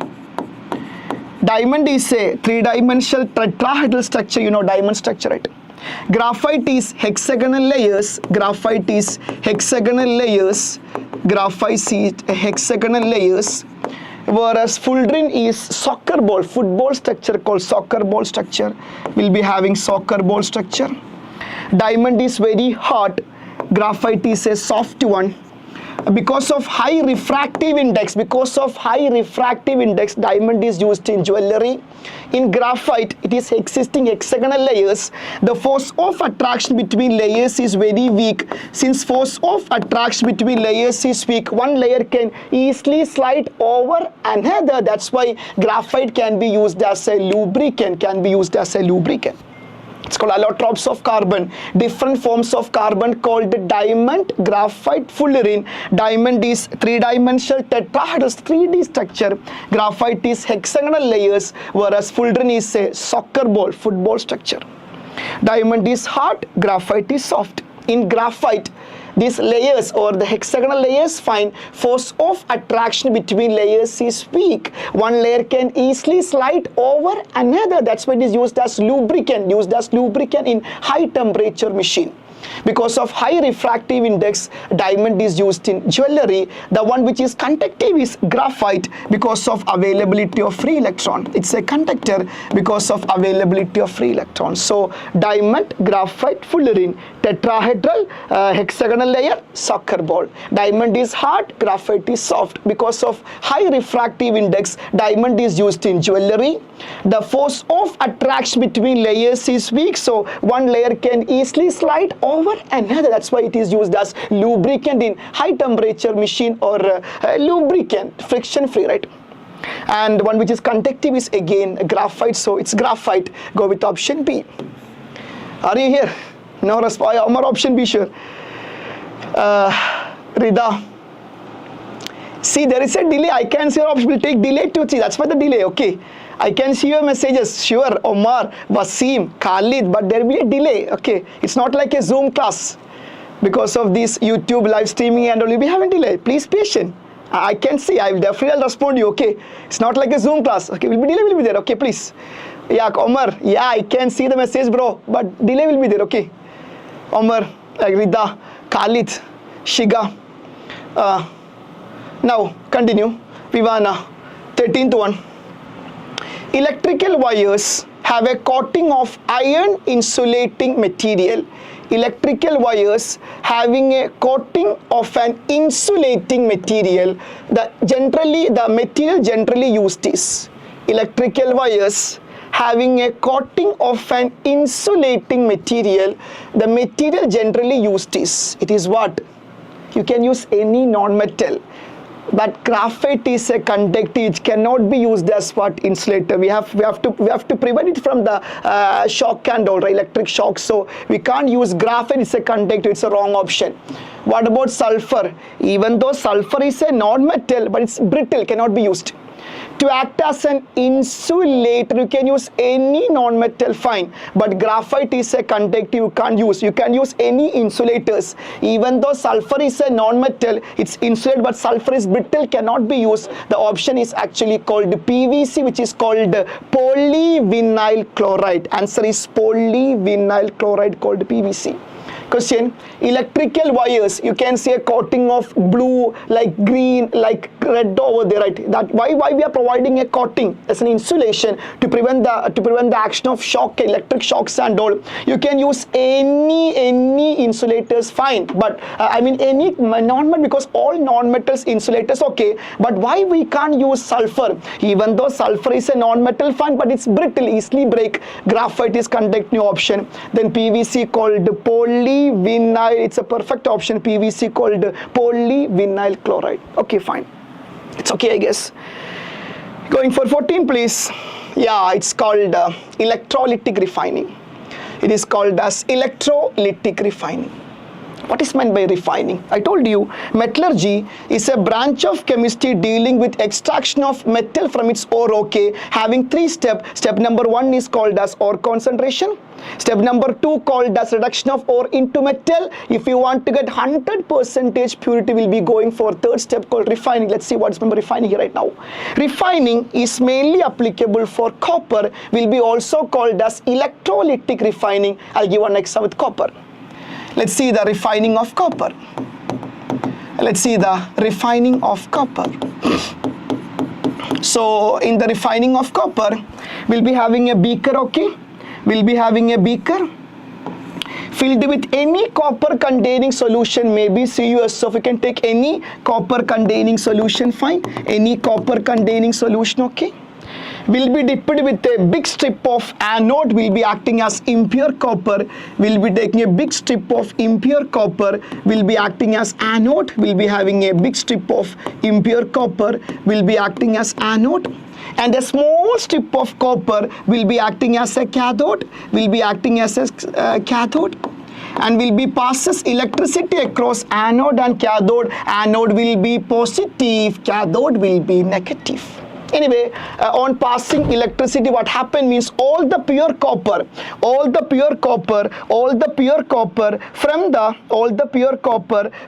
S2: Diamond is a three-dimensional tetrahedral structure, you know diamond structure, right? Graphite is hexagonal layers, graphite is hexagonal layers, whereas fullerene is soccer ball, football structure called soccer ball structure, will be having soccer ball structure. Diamond is very hard, graphite is a soft one. Because of high refractive index, diamond is used in jewelry. In graphite, it is existing hexagonal layers. The force of attraction between layers is very weak. Since force of attraction between layers is weak, one layer can easily slide over another. That's why graphite can be used as a lubricant. It's called allotropes of carbon. Different forms of carbon called diamond, graphite, fullerene. Diamond is three-dimensional tetrahedral 3D structure. Graphite is hexagonal layers, whereas fullerene is a soccer ball, football structure. Diamond is hard, graphite is soft. In graphite, these layers or the hexagonal layers fine, force of attraction between layers is weak. One layer can easily slide over another. That's why it is used as lubricant in high temperature machine. Because of high refractive index, diamond is used in jewelry. The one which is conductive is graphite because of availability of free electron. It's a conductor because of availability of free electrons. So diamond, graphite, fullerene, tetrahedral, hexagonal layer, soccer ball. Diamond is hard, graphite is soft. Because of high refractive index, diamond is used in jewelry. The force of attraction between layers is weak, so one layer can easily slide over another. That's why it is used as lubricant in high temperature machine or lubricant, friction free, right? And one which is conductive is again graphite, so it's graphite. Go with option B. Are you here? No response. Omar, option B, sure. Rida. See, there is a delay. I can see your option will take delay to see. That's why the delay. Okay. I can see your messages. Sure, Omar, Wasim, Khalid, but there will be a delay. Okay. It's not like a Zoom class. Because of this YouTube live streaming and all, you'll be having delay. Please patient. I can see. I will definitely respond to you. Okay. It's not like a Zoom class. Okay. Will be delay will be there. Okay, please. Yeah, Omar. Yeah, I can see the message, bro. But delay will be there. Okay. Omar, Rida, Khalid, Shiga. Now, continue. Vivana, 13th one. Electrical wires have a coating of iron insulating material. Electrical wires having a coating of an insulating material. The material generally used is electrical wires having a coating of an insulating material. The material generally used is, it is what? You can use any non-metal. But graphite is a conductive. It cannot be used as what? Insulator. We have to prevent it from the shock and all, right? Electric shock. So we can't use graphite. It's a conductive. It's a wrong option. What about sulfur? Even though sulfur is a non-metal, but it's brittle, cannot be used. To act as an insulator, you can use any non-metal, fine. But graphite is a conductive, you can't use. You can use any insulators. Even though sulfur is a non-metal, it's insulated, but sulfur is brittle, cannot be used. The option is actually called PVC, which is called polyvinyl chloride. Answer is polyvinyl chloride, called PVC. Question, electrical wires, you can see a coating of blue, like green, like red over there, right? That why we are providing a coating as an insulation to prevent the action of shock, electric shocks and all. You can use any insulators, fine, but I mean any non-metal, because all non-metals insulators, okay, but why we can't use sulfur? Even though sulfur is a non-metal, fine, but it's brittle, easily break. Graphite is conductive option. Then PVC called polyvinyl, it's a perfect option. PVC called polyvinyl chloride. Okay, fine. It's okay, I guess. Going for 14, please. Yeah, it's called electrolytic refining. It is called as electrolytic refining. What is meant by refining? I told you, metallurgy is a branch of chemistry dealing with extraction of metal from its ore, okay, having 3 steps. Step number 1 is called as ore concentration. Step number 2 called as reduction of ore into metal. If you want to get 100% purity, will be going for 3rd step called refining. Let's see what's meant by refining here right now. Refining is mainly applicable for copper, will be also called as electrolytic refining. I'll give one example with copper. Let's see the refining of copper. Let's see the refining of copper. So in the refining of copper, we'll be having a beaker, okay? We'll be having a beaker filled with any copper containing solution, maybe CuSO. We can take any copper containing solution, fine. Any copper containing solution, okay? Will be dipped with a big strip of anode, will be acting as impure copper. Will be taking a big strip of impure copper, will be acting as anode. Will be having a big strip of impure copper, will be acting as anode. And a small strip of copper will be acting as a cathode, will be acting as a cathode. And will be passes electricity across anode and cathode. Anode will be positive, cathode will be negative. Anyway, on passing electricity, what happened means all the pure copper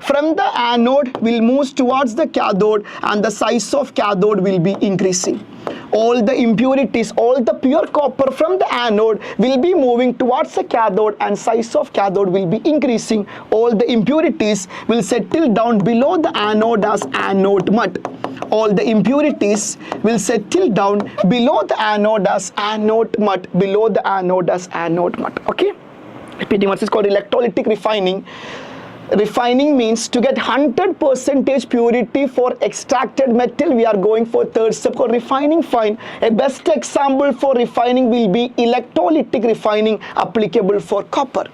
S2: from the anode will move towards the cathode, and the size of cathode will be increasing. All the impurities, all the pure copper from the anode will be moving towards the cathode, and size of cathode will be increasing. All the impurities will settle down below the anode as anode mud. All the impurities will settle down below the anode as anode mud. Below the anode as anode mud. Okay? Repeating what is called electrolytic refining. Refining means to get 100% purity for extracted metal. We are going for third step called refining. Fine. A best example for refining will be electrolytic refining, applicable for copper.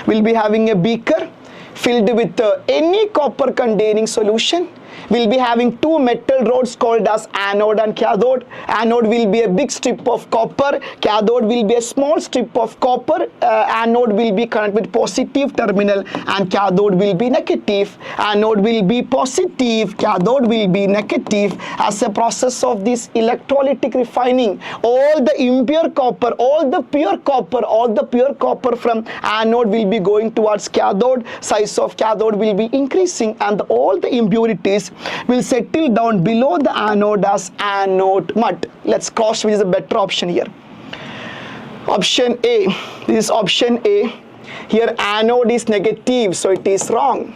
S2: We'll be having a beaker filled with any copper containing solution. We'll be having two metal rods called as anode and cathode. Anode will be a big strip of copper. Cathode will be a small strip of copper. Anode will be connected with positive terminal, and cathode will be negative. Anode will be positive. Cathode will be negative. As a process of this electrolytic refining, all the impure copper, all the pure copper from anode will be going towards cathode. Size of cathode will be increasing, and all the impurities will settle down below the anode as anode mud. Let's cross which is a better option here. Option A. This is option A. Here anode is negative, so it is wrong.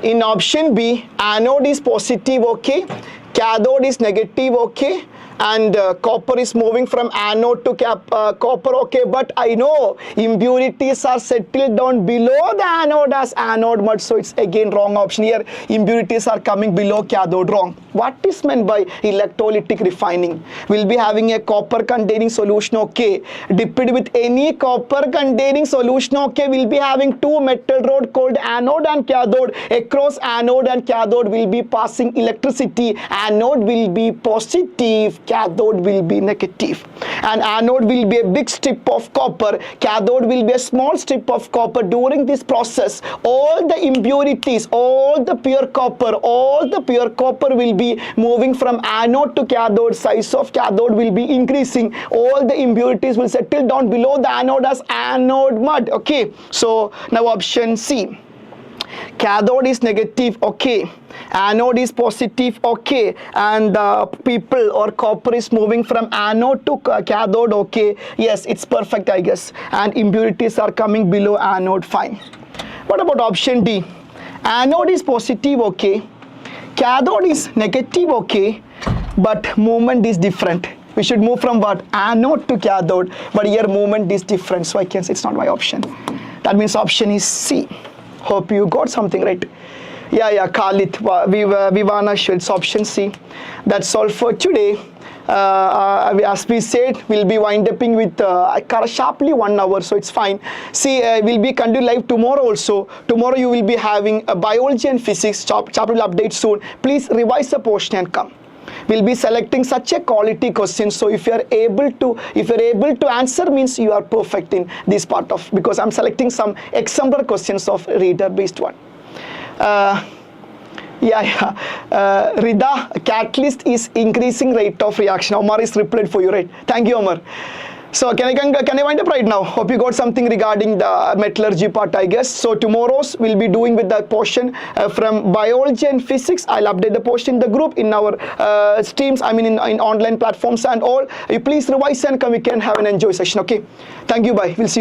S2: In option B, anode is positive, okay. Cathode is negative, okay. And copper is moving from anode to copper, okay. But I know impurities are settled down below the anode as anode mud, so it's again wrong option here. Impurities are coming below cathode, wrong. What is meant by electrolytic refining? We'll be having a copper containing solution, okay. Dipped with any copper containing solution, okay. We'll be having two metal rod called anode and cathode. Across anode and cathode will be passing electricity. Anode will be positive, cathode will be negative. And anode will be a big strip of copper. Cathode will be a small strip of copper. During this process, all the impurities, all the pure copper will be moving from anode to cathode. Size of cathode will be increasing. All the impurities will settle down below the anode as anode mud. Okay, so now option C. Cathode is negative, okay. Anode is positive, okay. And people or copper is moving from anode to cathode, okay. Yes, it's perfect, I guess. And impurities are coming below anode, fine. What about option D? Anode is positive, okay. Cathode is negative, okay. But movement is different. We should move from what? Anode to cathode. But here movement is different, so I can say it's not my option. That means option is C. Hope you got something right. Yeah, Khalid, Vivana, it's option C. That's all for today. As we said, we'll be wind-upping with sharply 1 hour, so it's fine. See, we'll be continuing live tomorrow also. Tomorrow you will be having biology and physics. Chapter will update soon. Please revise the portion and come. We'll be selecting such a quality question, so if you're able to answer, means you are perfect in this part of, because I'm selecting some exemplar questions of reader based one. Rida, catalyst is increasing rate of reaction. Omar is replied for you, right? Thank you, Omar. So can I wind up right now? Hope you got something regarding the metallurgy part, I guess. So tomorrow's we'll be doing with the portion from biology and physics. I'll update the portion in the group, in our streams, I mean in online platforms and all. You please revise and come, we can have an enjoy session, okay? Thank you, bye. We'll see you tomorrow.